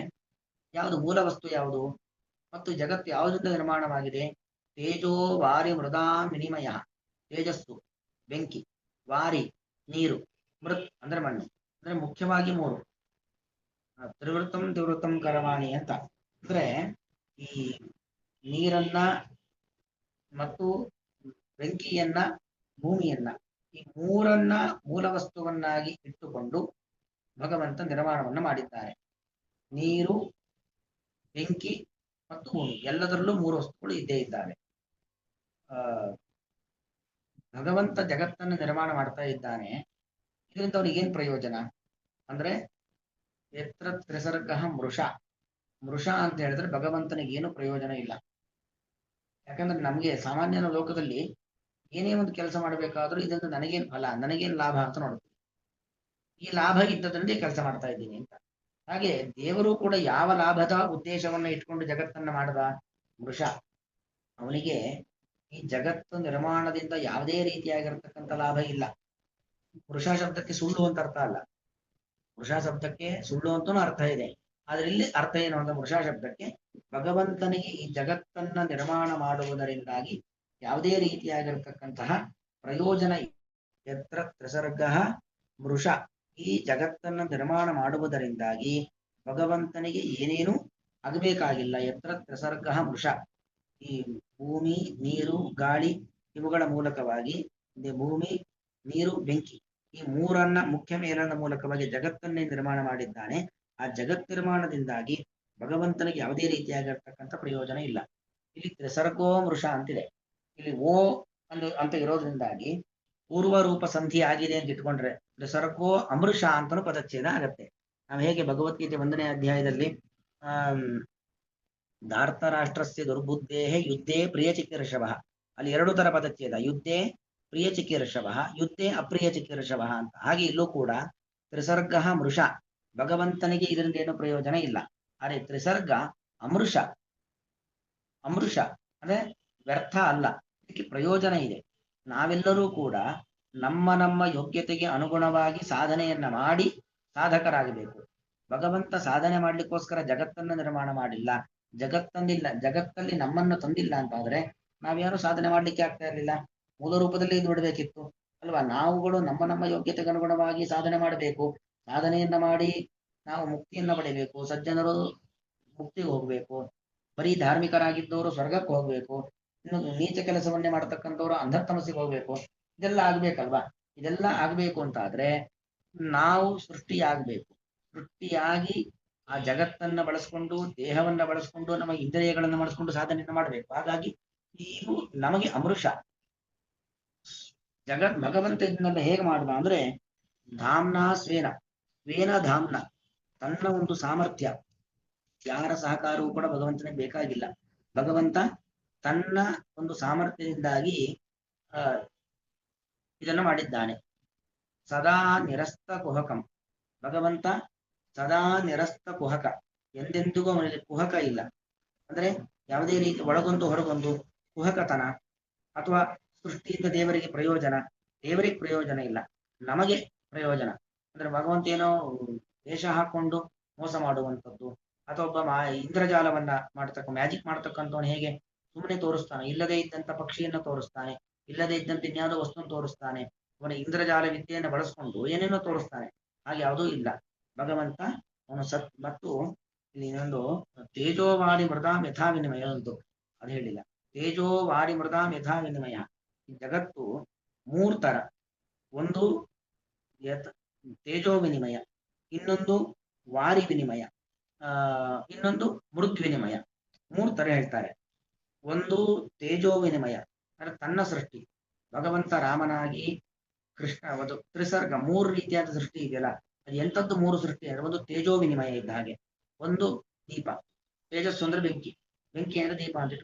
ಯಾವುದು ಮೂಲ ವಸ್ತು ಯಾವುದು? ಮತ್ತು ಜಗತ್ತು ಯಾವುದರಿಂದ ನಿರ್ಮಾಣವಾಗಿದೆ? ತೇಜೋ ವಾರಿ ಮೃದಾ ವಿನಿಮಯ. ತೇಜಸ್ಸು ಬೆಂಕಿ, ವಾರಿ ನೀರು, ಮೃತ್ ಅಂದ್ರೆ ಮಣ್ಣು. ಅಂದ್ರೆ ಮುಖ್ಯವಾಗಿ ಮೂರು. ತ್ರಿವೃತ್ತಂ ಕರವಾಣಿ ಅಂತ ಅಂದ್ರೆ ಈ ನೀರನ್ನ ಮತ್ತು ಬೆಂಕಿಯನ್ನ, ಭೂಮಿಯನ್ನ, ಈ ಮೂರನ್ನ ಮೂಲ ವಸ್ತುವನ್ನಾಗಿ ಇಟ್ಟುಕೊಂಡು ಭಗವಂತ ನಿರ್ಮಾಣವನ್ನು ಮಾಡಿದ್ದಾರೆ. ನೀರು, ಬೆಂಕಿ ಮತ್ತು ಭೂಮಿ, ಎಲ್ಲದರಲ್ಲೂ ಮೂರು ವಸ್ತುಗಳು ಇದ್ದೇ ಇದ್ದಾವೆ. ಭಗವಂತ ಜಗತ್ತನ್ನು ನಿರ್ಮಾಣ ಮಾಡ್ತಾ ಇದ್ದಾನೆ. ಇದರಿಂದ ಅವನಿಗೇನ್ ಪ್ರಯೋಜನ ಅಂದ್ರೆ ಯತ್ರ ತ್ರಿಸರ್ಗ ಮೃಷ ಅಂತ ಹೇಳಿದ್ರೆ ಭಗವಂತನಿಗೆ ಏನು ಪ್ರಯೋಜನ ಇಲ್ಲ. ಯಾಕಂದ್ರೆ ನಮ್ಗೆ ಸಾಮಾನ್ಯನ ಲೋಕದಲ್ಲಿ ಏನೇ ಒಂದು ಕೆಲಸ ಮಾಡಬೇಕಾದ್ರೂ ಇದರಿಂದ ನನಗೇನ್ ಫಲ, ನನಗೇನ್ ಲಾಭ ಅಂತ ನೋಡ್ತೀವಿ. ಈ ಲಾಭ ಇದ್ದದ್ರಲ್ಲಿ ಕೆಲಸ ಮಾಡ್ತಾ ಇದ್ದೀನಿ ಅಂತ. ಹಾಗೆ ದೇವರು ಕೂಡ ಯಾವ ಲಾಭದ ಉದ್ದೇಶವನ್ನ ಇಟ್ಕೊಂಡು ಜಗತ್ತನ್ನ ಮಾಡದ? ಮೃಷ. ಅವನಿಗೆ ಈ ಜಗತ್ತು ನಿರ್ಮಾಣದಿಂದ ಯಾವುದೇ ರೀತಿಯಾಗಿರ್ತಕ್ಕಂಥ ಲಾಭ ಇಲ್ಲ. ವೃಷ ಶಬ್ದಕ್ಕೆ ಸುಳ್ಳು ಅಂತ ಅರ್ಥ ಅಲ್ಲ. ವೃಷ ಶಬ್ದಕ್ಕೆ ಸುಳ್ಳು ಅಂತನೂ ಅರ್ಥ ಇದೆ. ಆದ್ರೆ ಇಲ್ಲಿ ಅರ್ಥ ಏನು ಅಂತ, ವೃಷ ಶಬ್ದಕ್ಕೆ ಭಗವಂತನಿಗೆ ಈ ಜಗತ್ತನ್ನ ನಿರ್ಮಾಣ ಮಾಡುವುದರಿಂದಾಗಿ ಯಾವುದೇ ರೀತಿಯಾಗಿರ್ತಕ್ಕಂತಹ ಪ್ರಯೋಜನ. ಯತ್ರ ತ್ರಿಸರ್ಗ ವೃಷ, ಈ ಜಗತ್ತನ್ನ ನಿರ್ಮಾಣ ಮಾಡುವುದರಿಂದಾಗಿ ಭಗವಂತನಿಗೆ ಏನೇನೂ ಆಗಬೇಕಾಗಿಲ್ಲ. ಯತ್ರ ತ್ರಿಸರ್ಗ ವೃಷ, ಈ ಭೂಮಿ, ನೀರು, ಗಾಳಿ ಇವುಗಳ ಮೂಲಕವಾಗಿ ಭೂಮಿ, ನೀರು, ಬೆಂಕಿ ಈ ಮೂರನ್ನ ಮುಖ್ಯ ಮೇಲನ ಮೂಲಕವಾಗಿ ಜಗತ್ತನ್ನೇ ನಿರ್ಮಾಣ ಮಾಡಿದ್ದಾನೆ. ಆ ಜಗತ್ ನಿರ್ಮಾಣದಿಂದಾಗಿ ಭಗವಂತನಿಗೆ ಯಾವುದೇ ರೀತಿಯಾಗಿರ್ತಕ್ಕಂಥ ಪ್ರಯೋಜನ ಇಲ್ಲ. ಇಲ್ಲಿ ತ್ರಿಸರ್ಗೋ ಮೃಷ ಅಂತಿದೆ. ಇಲ್ಲಿ ಓ ಅಂತ ಇರೋದ್ರಿಂದಾಗಿ ಪೂರ್ವ ರೂಪ ಸಂಧಿ ಆಗಿದೆ ಅಂತ ಇಟ್ಕೊಂಡ್ರೆ ತ್ರಿಸರ್ಗೋ ಅಮೃಷ ಅಂತನೂ ಪದಚ್ಛೇದ ಆಗತ್ತೆ. ನಾವು ಹೇಗೆ ಭಗವದ್ಗೀತೆ 1ನೇ ಅಧ್ಯಾಯದಲ್ಲಿ ಧಾರ್ತರಾಷ್ಟ್ರಸ್ಯ ದುರ್ಬುದ್ಧೇಃ ಯುದ್ಧೇ ಪ್ರಿಯ ಚಿಕೀರ್ಷವ, ಅಲ್ಲಿ 2 ತರ ಪದಚ್ಛೇದ, ಯುದ್ಧೇ ಪ್ರಿಯ ಚಿಕೀರ್ಷವ, ಯುದ್ಧೇ ಅಪ್ರಿಯ ಚಿಕೀರ್ಷವ ಅಂತ. ಹಾಗೆ ಇಲ್ಲೂ ಕೂಡ ತ್ರಿಸರ್ಗ ಮೃಷ, ಭಗವಂತನಿಗೆ ಇದರಿಂದ ಏನು ಪ್ರಯೋಜನ ಇಲ್ಲ. ಆದರೆ ತ್ರಿಸರ್ಗ ಅಮೃಷ ಅಂದ್ರೆ ವ್ಯರ್ಥ ಅಲ್ಲ, ಇದಕ್ಕೆ ಪ್ರಯೋಜನ ಇದೆ. ನಾವೆಲ್ಲರೂ ಕೂಡ ನಮ್ಮ ಯೋಗ್ಯತೆಗೆ ಅನುಗುಣವಾಗಿ ಸಾಧನೆಯನ್ನ ಮಾಡಿ ಸಾಧಕರಾಗಬೇಕು. ಭಗವಂತ ಸಾಧನೆ ಮಾಡ್ಲಿಕ್ಕೋಸ್ಕರ ಜಗತ್ತನ್ನ ನಿರ್ಮಾಣ ಮಾಡಿಲ್ಲ, ಜಗತ್ತಲ್ಲಿ ನಮ್ಮನ್ನು ತಂದಿಲ್ಲ ಅಂತಾದ್ರೆ ನಾವ್ಯಾರು ಸಾಧನೆ ಮಾಡ್ಲಿಕ್ಕೆ ಆಗ್ತಾ ಇರಲಿಲ್ಲ. ಮೂಲ ರೂಪದಲ್ಲಿ ಇದು ಬಿಡಬೇಕಿತ್ತು ಅಲ್ವಾ? ನಾವುಗಳು ನಮ್ಮ ಯೋಗ್ಯತೆಗೆ ಅನುಗುಣವಾಗಿ ಸಾಧನೆ ಮಾಡಬೇಕು. ಸಾಧನೆಯನ್ನ ಮಾಡಿ ನಾವು ಮುಕ್ತಿಯನ್ನ ಪಡೆಯಬೇಕು. ಸಜ್ಜನರು ಮುಕ್ತಿಗೆ ಹೋಗ್ಬೇಕು, ಬರೀ ಧಾರ್ಮಿಕರಾಗಿದ್ದವರು ಸ್ವರ್ಗಕ್ಕೆ ಹೋಗ್ಬೇಕು, ಇನ್ನು ನೀಚ ಕೆಲಸವನ್ನೇ ಮಾಡತಕ್ಕಂಥವ್ರು ಅಂಧತಮಸ್ಸಿಗೆ ಹೋಗ್ಬೇಕು. ಇದೆಲ್ಲ ಆಗ್ಬೇಕಲ್ವಾ? ಇದೆಲ್ಲ ಆಗ್ಬೇಕು ಅಂತಾದ್ರೆ ನಾವು ಸೃಷ್ಟಿಯಾಗಬೇಕು. ಸೃಷ್ಟಿಯಾಗಿ ಆ ಜಗತ್ತನ್ನ ಬಳಸ್ಕೊಂಡು, ದೇಹವನ್ನ ಬಳಸ್ಕೊಂಡು, ನಮ್ಮ ಇಂದ್ರಿಯಗಳನ್ನ ಬಳಸ್ಕೊಂಡು ಸಾಧನೆಯನ್ನ ಮಾಡಬೇಕು. ಹಾಗಾಗಿ ಇದು ನಮಗೆ ಅಮೃಷ. ಭಗವಂತ ಇದನ್ನೆಲ್ಲ ಹೇಗೆ ಮಾಡ್ದ ಅಂದ್ರೆ ಧಾಮ್ನ ಸ್ವೇನ ಧಾಮ್ನ, ತನ್ನ ಒಂದು ಸಾಮರ್ಥ್ಯ, ಯಾರ ಸಹಕಾರವೂ ಕೂಡ ಭಗವಂತನಿಗೆ ಬೇಕಾಗಿಲ್ಲ. ಭಗವಂತ ತನ್ನ ಒಂದು ಸಾಮರ್ಥ್ಯದಿಂದಾಗಿ ಇದನ್ನು ಮಾಡಿದ್ದಾನೆ. ಸದಾ ನಿರಸ್ತ ಕುಹಕಂ, ಭಗವಂತ ಸದಾ ನಿರಸ್ತ ಕುಹಕ, ಎಂದೆಂದಿಗೂ ಅವನಿಗೆ ಕುಹಕ ಇಲ್ಲ. ಅಂದ್ರೆ ಯಾವುದೇ ರೀತಿ ಒಳಗೊಂದು ಹೊರಗೊಂದು ಕುಹಕತನ ಅಥವಾ ಸೃಷ್ಟಿಯಿಂದ ದೇವರಿಗೆ ಪ್ರಯೋಜನ ಇಲ್ಲ, ನಮಗೆ ಪ್ರಯೋಜನ. ಅಂದ್ರೆ ಭಗವಂತ ಏನೋ ವೇಷ ಹಾಕೊಂಡು ಮೋಸ ಮಾಡುವಂಥದ್ದು, ಅಥವಾ ಒಬ್ಬ ಇಂದ್ರಜಾಲವನ್ನ ಮ್ಯಾಜಿಕ್ ಮಾಡ್ತಕ್ಕಂಥವನು ಹೇಗೆ ಸುಮ್ಮನೆ ತೋರಿಸ್ತಾನೆ, ಇಲ್ಲದೆ ಇದ್ದಂತ ಪಕ್ಷಿಯನ್ನ ತೋರಿಸ್ತಾನೆ, ಇಲ್ಲದೆ ಇದ್ದಂತೆ ಇನ್ಯಾವುದೋ ವಸ್ತುವನ್ನು ತೋರಿಸ್ತಾನೆ, ಅವನ ಇಂದ್ರಜಾಲ ವಿದ್ಯೆಯನ್ನು ಬಳಸ್ಕೊಂಡು ಏನೇನೋ ತೋರಿಸ್ತಾನೆ. ಹಾಗೆ ಯಾವುದೂ ಇಲ್ಲ. ಭಗವಂತ ಅವನು ಸತ್ ಮತ್ತು ಇಲ್ಲಿ ಇನ್ನೊಂದು ತೇಜೋವಾರಿ ಮೃದಾಂ ಯಥಾ ವಿನಿಮಯ ಉಂಟು, ಅದು ಹೇಳಿಲ್ಲ. ತೇಜೋವಾರಿ ಮೃದಾಂ ಯಥಾ ವಿನಿಮಯ. ಈ ಜಗತ್ತು ಮೂರ್ ತರ. ಒಂದು ತೇಜೋ ವಿನಿಮಯ, ಇನ್ನೊಂದು ವಾರಿ ವಿನಿಮಯ, ಇನ್ನೊಂದು ಮೃದ್ ವಿನಿಮಯ. ಮೂರ್ ತರ ಹೇಳ್ತಾರೆ. ಒಂದು ತೇಜೋ ವಿನಿಮಯ ಅಂದ್ರೆ ತನ್ನ ಸೃಷ್ಟಿ. ಭಗವಂತ ರಾಮನಾಗಿ ಕೃಷ್ಣ ಒಂದು ತ್ರಿಸರ್ಗ ಮೂರು ರೀತಿಯಾದ ಸೃಷ್ಟಿ ಇದೆಯಲ್ಲ, ಅದು ಎಂಥದ್ದು ಮೂರು ಸೃಷ್ಟಿ ಅಂದ್ರೆ ಒಂದು ತೇಜೋ ವಿನಿಮಯ ಇದ್ದ ಹಾಗೆ. ಒಂದು ದೀಪ, ತೇಜಸ್ಸು ಅಂದ್ರೆ ಬೆಂಕಿ, ಬೆಂಕಿ ಅಂದ್ರೆ ದೀಪ ಅಂತ.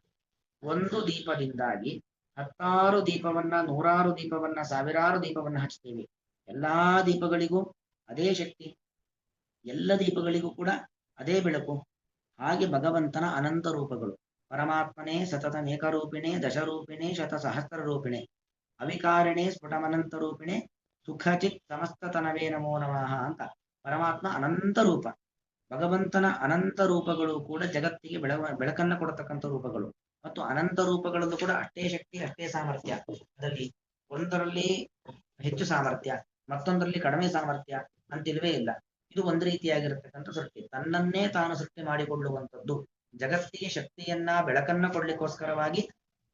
ಒಂದು ದೀಪದಿಂದಾಗಿ ಹತ್ತಾರು ದೀಪವನ್ನ, ನೂರಾರು ದೀಪವನ್ನ, ಸಾವಿರಾರು ದೀಪವನ್ನ ಹಚ್ತೇವೆ. ಎಲ್ಲಾ ದೀಪಗಳಿಗೂ ಅದೇ ಶಕ್ತಿ, ಎಲ್ಲ ದೀಪಗಳಿಗೂ ಕೂಡ ಅದೇ ಬೆಳಕು. ಹಾಗೆ ಭಗವಂತನ ಅನಂತ ರೂಪಗಳು. ಪರಮಾತ್ಮನೇ ಸತತಮೇಕರೂಪಿಣೆ ದಶರೂಪಿಣೆ ಶತಸಹಸ್ರ ರೂಪಿಣೆ ಅವಿಕಾರಿಣೆ ಸ್ಫುಟಮನಂತ ರೂಪಿಣೆ ಸುಖಚಿತ್ ಸಮಸ್ತತನವೇ ನಮೋ ನಮಃ ಅಂತ ಪರಮಾತ್ಮ ಅನಂತ ರೂಪ. ಭಗವಂತನ ಅನಂತ ರೂಪಗಳು ಕೂಡ ಜಗತ್ತಿಗೆ ಬೆಳಕನ್ನ ಕೊಡತಕ್ಕಂಥ ರೂಪಗಳು. ಮತ್ತು ಅನಂತ ರೂಪಗಳಲ್ಲೂ ಕೂಡ ಅಷ್ಟೇ ಶಕ್ತಿ, ಅಷ್ಟೇ ಸಾಮರ್ಥ್ಯ. ಅದರಲ್ಲಿ ಒಂದರಲ್ಲಿ ಹೆಚ್ಚು ಸಾಮರ್ಥ್ಯ, ಮತ್ತೊಂದರಲ್ಲಿ ಕಡಿಮೆ ಸಾಮರ್ಥ್ಯ ಅಂತಿಲ್ವೇ ಇಲ್ಲ. ಇದು ಒಂದು ರೀತಿಯಾಗಿರತಕ್ಕಂಥ ಸೃಷ್ಟಿ. ತನ್ನನ್ನೇ ತಾನು ಸೃಷ್ಟಿ ಮಾಡಿಕೊಳ್ಳುವಂಥದ್ದು. ಜಗತ್ತಿಗೆ ಶಕ್ತಿಯನ್ನ, ಬೆಳಕನ್ನ ಕೊಡ್ಲಿಕ್ಕೋಸ್ಕರವಾಗಿ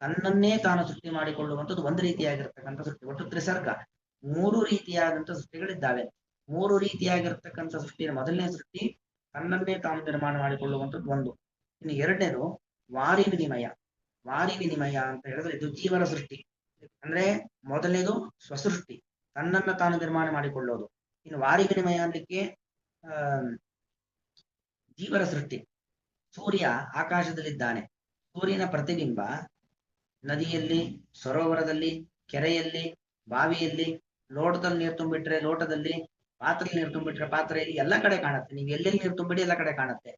ತನ್ನನ್ನೇ ತಾನು ಸೃಷ್ಟಿ ಮಾಡಿಕೊಳ್ಳುವಂಥದ್ದು ಒಂದು ರೀತಿಯಾಗಿರ್ತಕ್ಕಂಥ ಸೃಷ್ಟಿ. ಒಟ್ಟು ತ್ರಿಸರ್ಗ ಮೂರು ರೀತಿಯಾದಂಥ ಸೃಷ್ಟಿಗಳಿದ್ದಾವೆ. ಮೂರು ರೀತಿಯಾಗಿರ್ತಕ್ಕಂಥ ಸೃಷ್ಟಿಯ ಮೊದಲನೇ ಸೃಷ್ಟಿ ತನ್ನನ್ನೇ ತಾನು ನಿರ್ಮಾಣ ಮಾಡಿಕೊಳ್ಳುವಂಥದ್ದು ಒಂದು. ಇನ್ನು ಎರಡನೇದು ವಾರಿ ವಿನಿಮಯ. ವಾರಿ ವಿನಿಮಯ ಅಂತ ಹೇಳಿದ್ರೆ ಇದು ಜೀವನ ಸೃಷ್ಟಿ. ಅಂದ್ರೆ ಮೊದಲನೇದು ಸ್ವಸೃಷ್ಟಿ, ತನ್ನನ್ನ ತಾನು ನಿರ್ಮಾಣ ಮಾಡಿಕೊಳ್ಳೋದು. ಇನ್ನು ವಾರಿ ವಿನಿಮಯ ಅನ್ಲಿಕ್ಕೆ ಜೀವನ ಸೃಷ್ಟಿ. ಸೂರ್ಯ ಆಕಾಶದಲ್ಲಿದ್ದಾನೆ, ಸೂರ್ಯನ ಪ್ರತಿಬಿಂಬ ನದಿಯಲ್ಲಿ, ಸರೋವರದಲ್ಲಿ, ಕೆರೆಯಲ್ಲಿ, ಬಾವಿಯಲ್ಲಿ, ಲೋಟದಲ್ಲಿ ನೀರು ತುಂಬಿಟ್ರೆ ಲೋಟದಲ್ಲಿ, ಪಾತ್ರೆಯಲ್ಲಿ ನೀರು ತುಂಬಿಟ್ರೆ ಪಾತ್ರೆಯಲ್ಲಿ, ಎಲ್ಲ ಕಡೆ ಕಾಣುತ್ತೆ. ನೀವು ಎಲ್ಲೆಲ್ಲಿ ನೀರು ತುಂಬಿಡಿ ಎಲ್ಲ ಕಡೆ ಕಾಣುತ್ತೆ.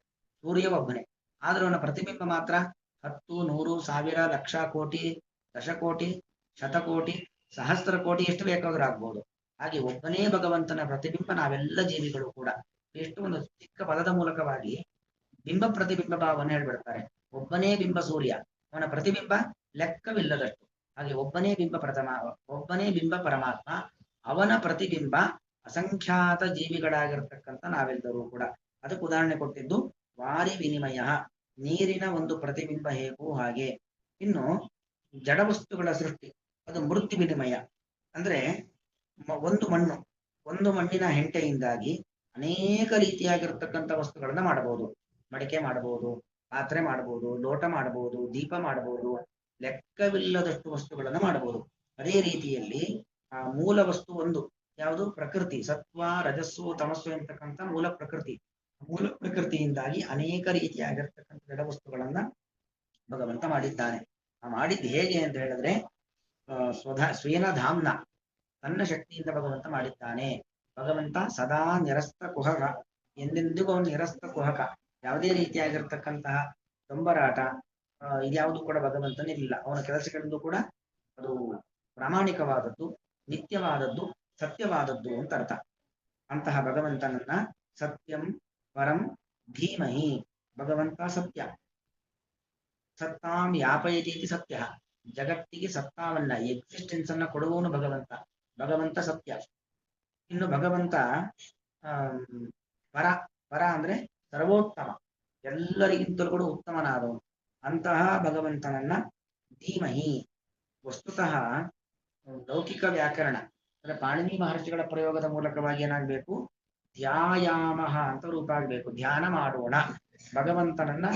ಸೂರ್ಯ ಒಬ್ಬನೇ, ಆದ್ರೆ ಅವನ ಪ್ರತಿಬಿಂಬ ಮಾತ್ರ 10, 100, 1000, ಲಕ್ಷ, ಕೋಟಿ, ದಶಕೋಟಿ, ಶತಕೋಟಿ, ಸಹಸ್ರ ಕೋಟಿ, ಎಷ್ಟು ಬೇಕಾದ್ರೂ ಆಗ್ಬಹುದು. ಹಾಗೆ ಒಬ್ಬನೇ ಭಗವಂತನ ಪ್ರತಿಬಿಂಬ ನಾವೆಲ್ಲ ಜೀವಿಗಳು ಕೂಡ. ಎಷ್ಟು ಒಂದು ಚಿಕ್ಕ ಪದದ ಮೂಲಕವಾಗಿ ಬಿಂಬ ಪ್ರತಿಬಿಂಬ ಭಾವವನ್ನು ಹೇಳ್ಬಿಡ್ತಾರೆ. ಒಬ್ಬನೇ ಬಿಂಬ ಸೂರ್ಯ, ಅವನ ಪ್ರತಿಬಿಂಬ ಲೆಕ್ಕವಿಲ್ಲದಷ್ಟು. ಹಾಗೆ ಒಬ್ಬನೇ ಬಿಂಬ ಒಬ್ಬನೇ ಬಿಂಬ ಪರಮಾತ್ಮ, ಅವನ ಪ್ರತಿಬಿಂಬ ಅಸಂಖ್ಯಾತ ಜೀವಿಗಳಾಗಿರ್ತಕ್ಕಂಥ ನಾವೆಲ್ಲರೂ ಕೂಡ. ಅದಕ್ಕೆ ಉದಾಹರಣೆ ಕೊಟ್ಟಿದ್ದು ವಾರಿ ವಿನಿಮಯ, ನೀರಿನ ಒಂದು ಪ್ರತಿಬಿಂಬ ಹೇಗೂ ಹಾಗೆ. ಇನ್ನು ಜಡವಸ್ತುಗಳ ಸೃಷ್ಟಿ ಅದು ಮೃತ್ಯು ವಿನಿಮಯ. ಅಂದ್ರೆ ಒಂದು ಮಣ್ಣಿನ ಹೆಂಟೆಯಿಂದಾಗಿ ಅನೇಕ ರೀತಿಯಾಗಿರ್ತಕ್ಕಂಥ ವಸ್ತುಗಳನ್ನ ಮಾಡಬಹುದು. ಮಡಿಕೆ ಮಾಡಬಹುದು, ಪಾತ್ರೆ ಮಾಡಬಹುದು, ಲೋಟ ಮಾಡಬಹುದು, ದೀಪ ಮಾಡಬಹುದು, ಲೆಕ್ಕವಿಲ್ಲದಷ್ಟು ವಸ್ತುಗಳನ್ನು ಮಾಡಬಹುದು. ಅದೇ ರೀತಿಯಲ್ಲಿ ಆ ಮೂಲ ವಸ್ತು ಒಂದು ಯಾವುದು? ಪ್ರಕೃತಿ. ಸತ್ವ, ರಜಸ್ಸು, ತಮಸ್ಸು ಎಂತಕ್ಕಂಥ ಮೂಲ ಪ್ರಕೃತಿ. ಮೂಲ ಪ್ರಕೃತಿಯಿಂದಾಗಿ ಅನೇಕ ರೀತಿಯಾಗಿರ್ತಕ್ಕಂಥ ಜಡ ವಸ್ತುಗಳನ್ನ ಭಗವಂತ ಮಾಡಿದ್ದಾನೆ. ಮಾಡಿದ್ದು ಹೇಗೆ ಅಂತ ಹೇಳಿದ್ರೆ ಸ್ವೇನ ಧಾಮ್ನ, ತನ್ನ ಶಕ್ತಿಯಿಂದ ಭಗವಂತ ಮಾಡಿದ್ದಾನೆ. ಭಗವಂತ ಸದಾ ನಿರಸ್ತ ಕುಹಕ, ಎಂದೆಂದಿಗೂ ಅವನು ನಿರಸ್ತ ಕುಹಕ. ಯಾವುದೇ ರೀತಿಯಾಗಿರ್ತಕ್ಕಂತಹ ತೊಂಬರಾಟ ಇದ್ಯಾವುದು ಕೂಡ ಭಗವಂತನಿಲ್ಲ. ಅವನ ಕೆಲಸಗಳಿಂದ ಕೂಡ ಅದು ಪ್ರಾಮಾಣಿಕವಾದದ್ದು, ನಿತ್ಯವಾದದ್ದು, ಸತ್ಯವಾದದ್ದು ಅಂತ ಅರ್ಥ. ಅಂತಹ ಭಗವಂತನನ್ನ ಸತ್ಯಂ ಪರಂ ಧೀಮಹಿ, ಭಗವಂತ ಸತ್ಯ. ಸತ್ತಾಂ ಯಾಪಯತಿ ಸತ್ಯ, ಜಗತ್ತಿಗೆ ಸತ್ತಾವನ್ನ, ಎಕ್ಸಿಸ್ಟೆನ್ಸ್ ಅನ್ನ ಕೊಡುವವನು ಭಗವಂತ. ಭಗವಂತ ಸತ್ಯ. ಇನ್ನು ಭಗವಂತ ಪರ ಅಂದ್ರೆ ಸರ್ವೋತ್ತಮ, ಎಲ್ಲರಿಗಿಂತಲೂ ಕೂಡ ಉತ್ತಮನಾದವನು. ಅಂತಹ ಭಗವಂತನನ್ನ ಧೀಮಹಿ. ವಸ್ತುತಃ ಲೌಕಿಕ ವ್ಯಾಕರಣ ಅಂದ್ರೆ ಪಾಣಿನಿ ಮಹರ್ಷಿಗಳ ಪ್ರಯೋಗದ ಮೂಲಕವಾಗಿ ಏನಾಗಬೇಕು? ಧ್ಯಾಯಾಮಹ ಅಂತ ರೂಪ ಆಗ್ಬೇಕು. ಧ್ಯಾನ ಮಾಡೋಣ ಭಗವಂತನನ್ನ.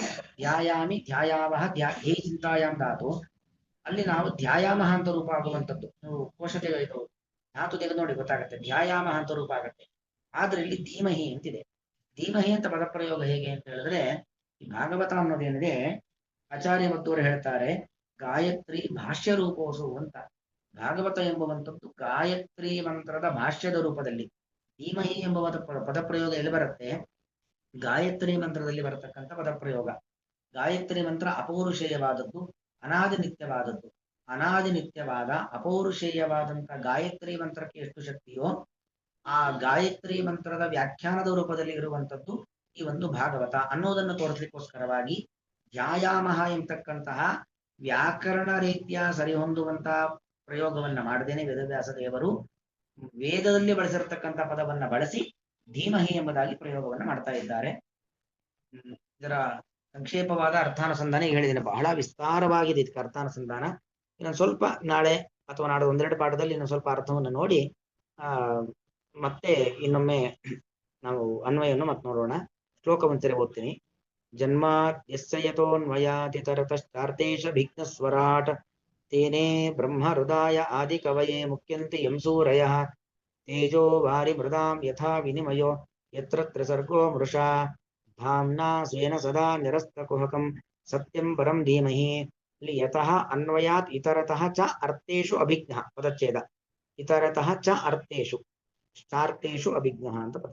ಧ್ಯಾಯಾಮಿ, ಧ್ಯಾಯಾವಹ, ಹೇ ಚಿಂತಾಯಾಮ್ ಧಾತು. ಅಲ್ಲಿ ನಾವು ಧ್ಯಾಯಾಮಹ ಅಂತ ರೂಪ ಆಗುವಂಥದ್ದು. ನೀವು ಕೋಶ ತೆಗೆದು ಧಾತು ತೆಗೆದು ನೋಡಿ ಗೊತ್ತಾಗತ್ತೆ, ಧ್ಯಾಯಾಮಹ ಅಂತ ರೂಪ ಆಗತ್ತೆ. ಆದ್ರೆ ಇಲ್ಲಿ ಧೀಮಹಿ ಅಂತಿದೆ. ಧೀಮಹಿ ಅಂತ ಪದಪ್ರಯೋಗ ಹೇಗೆ ಅಂತ ಹೇಳಿದ್ರೆ, ಈ ಭಾಗವತ ಅನ್ನೋದೇನಿದೆ, ಆಚಾರ್ಯ ಮತ್ತವರು ಹೇಳ್ತಾರೆ ಗಾಯತ್ರಿ ಭಾಷ್ಯ ರೂಪೋಸು ಅಂತ. ಭಾಗವತ ಎಂಬುವಂಥದ್ದು ಗಾಯತ್ರಿ ಮಂತ್ರದ ಭಾಷ್ಯದ ರೂಪದಲ್ಲಿ. ಧೀಮಹಿ ಎಂಬ ಪದಪ್ರಯೋಗ ಎಲ್ಲಿ ಬರುತ್ತೆ? ಗಾಯತ್ರಿ ಮಂತ್ರದಲ್ಲಿ ಬರತಕ್ಕಂಥ ಪದಪ್ರಯೋಗ. ಗಾಯತ್ರಿ ಮಂತ್ರ ಅಪೌರುಷೇಯವಾದದ್ದು, ಅನಾದಿ ನಿತ್ಯವಾದದ್ದು. ಅನಾದಿ ನಿತ್ಯವಾದ ಅಪೌರುಷೇಯವಾದಂಥ ಗಾಯತ್ರಿ ಮಂತ್ರಕ್ಕೆ ಎಷ್ಟು ಶಕ್ತಿಯೋ, ಆ ಗಾಯತ್ರಿ ಮಂತ್ರದ ವ್ಯಾಖ್ಯಾನದ ರೂಪದಲ್ಲಿ ಇರುವಂಥದ್ದು ಈ ಒಂದು ಭಾಗವತ ಅನ್ನೋದನ್ನು ತೋರಿಸಲಿಕ್ಕೋಸ್ಕರವಾಗಿ ಧ್ಯಾಯಾಮಹ ಎಂತಕ್ಕಂತಹ ವ್ಯಾಕರಣ ರೀತಿಯ ಸರಿಹೊಂದುವಂತಹ ಪ್ರಯೋಗವನ್ನ ಮಾಡದೇನೆ ವೇದವ್ಯಾಸ ದೇವರು ವೇದದಲ್ಲಿ ಬಳಸಿರ್ತಕ್ಕಂಥ ಪದವನ್ನ ಬಳಸಿ ಧೀಮಹಿ ಎಂಬುದಾಗಿ ಪ್ರಯೋಗವನ್ನು ಮಾಡ್ತಾ ಇದ್ದಾರೆ. ಇದರ ಸಂಕ್ಷೇಪವಾದ ಅರ್ಥಾನುಸಂಧಾನ ಈಗ ಹೇಳಿದ್ದೇನೆ. ಬಹಳ ವಿಸ್ತಾರವಾಗಿದೆ ಇದಕ್ಕೆ ಅರ್ಥಾನುಸಂಧಾನ. ಇನ್ನೊಂದು ಸ್ವಲ್ಪ ನಾಳೆ ಅಥವಾ ನಾಳೆ ಒಂದೆರಡು ಪಾಠದಲ್ಲಿ ಇನ್ನೊಂದು ಸ್ವಲ್ಪ ಅರ್ಥವನ್ನು ನೋಡಿ ಮತ್ತೆ ಇನ್ನೊಮ್ಮೆ ನಾವು ಅನ್ವಯವನ್ನು ಮತ್ತೆ ನೋಡೋಣ. ಶ್ಲೋಕವಂತರೆ ಓದ್ತೀನಿ. ಜನ್ಮಾತ್ ಯಸ್ಯ ಯತೋನ್ಮಯಾತಿತರತಶ್ಚಾರ್ಥೇಶ ಭಿಘ್ನಸ್ವರಾಟ್ ತೇನೇ ಬ್ರಹ್ಮ ಹೃದಯ ಆದಿ ಕವಯೇ ಮುಖ್ಯಂತಿ ಯಂ ಸೂರಯಃ ತೇಜೋ ವಾರಿ ಮೃದಾಂ ಯಥಾ ವಿನಿಮಯೋ ಯತ್ರ ತ್ರಿಸರ್ಗೋ ಮೃಷಾ ಧಾಮ್ನಾ ಸ್ವೇನ ಸದಾ ನಿರಸ್ತಕುಹಕಂ ಸತ್ಯಂ ಪರಂ ಧೀಮಹಿ. ಇಲ್ಲಿ ಯತಃ ಅನ್ವಯಾತ್ ಇತರತಃ ಚ ಅರ್ಥೇಷು ಅಭಿಜ್ಞಃ ಪದಚ್ಛೇದ. ಇತರತಃ ಚ ಅರ್ಥೇಷು ಚಾರ್ಥೇಷು ಅಭಿಜ್ಞಃ ಅಂತ ಪದ.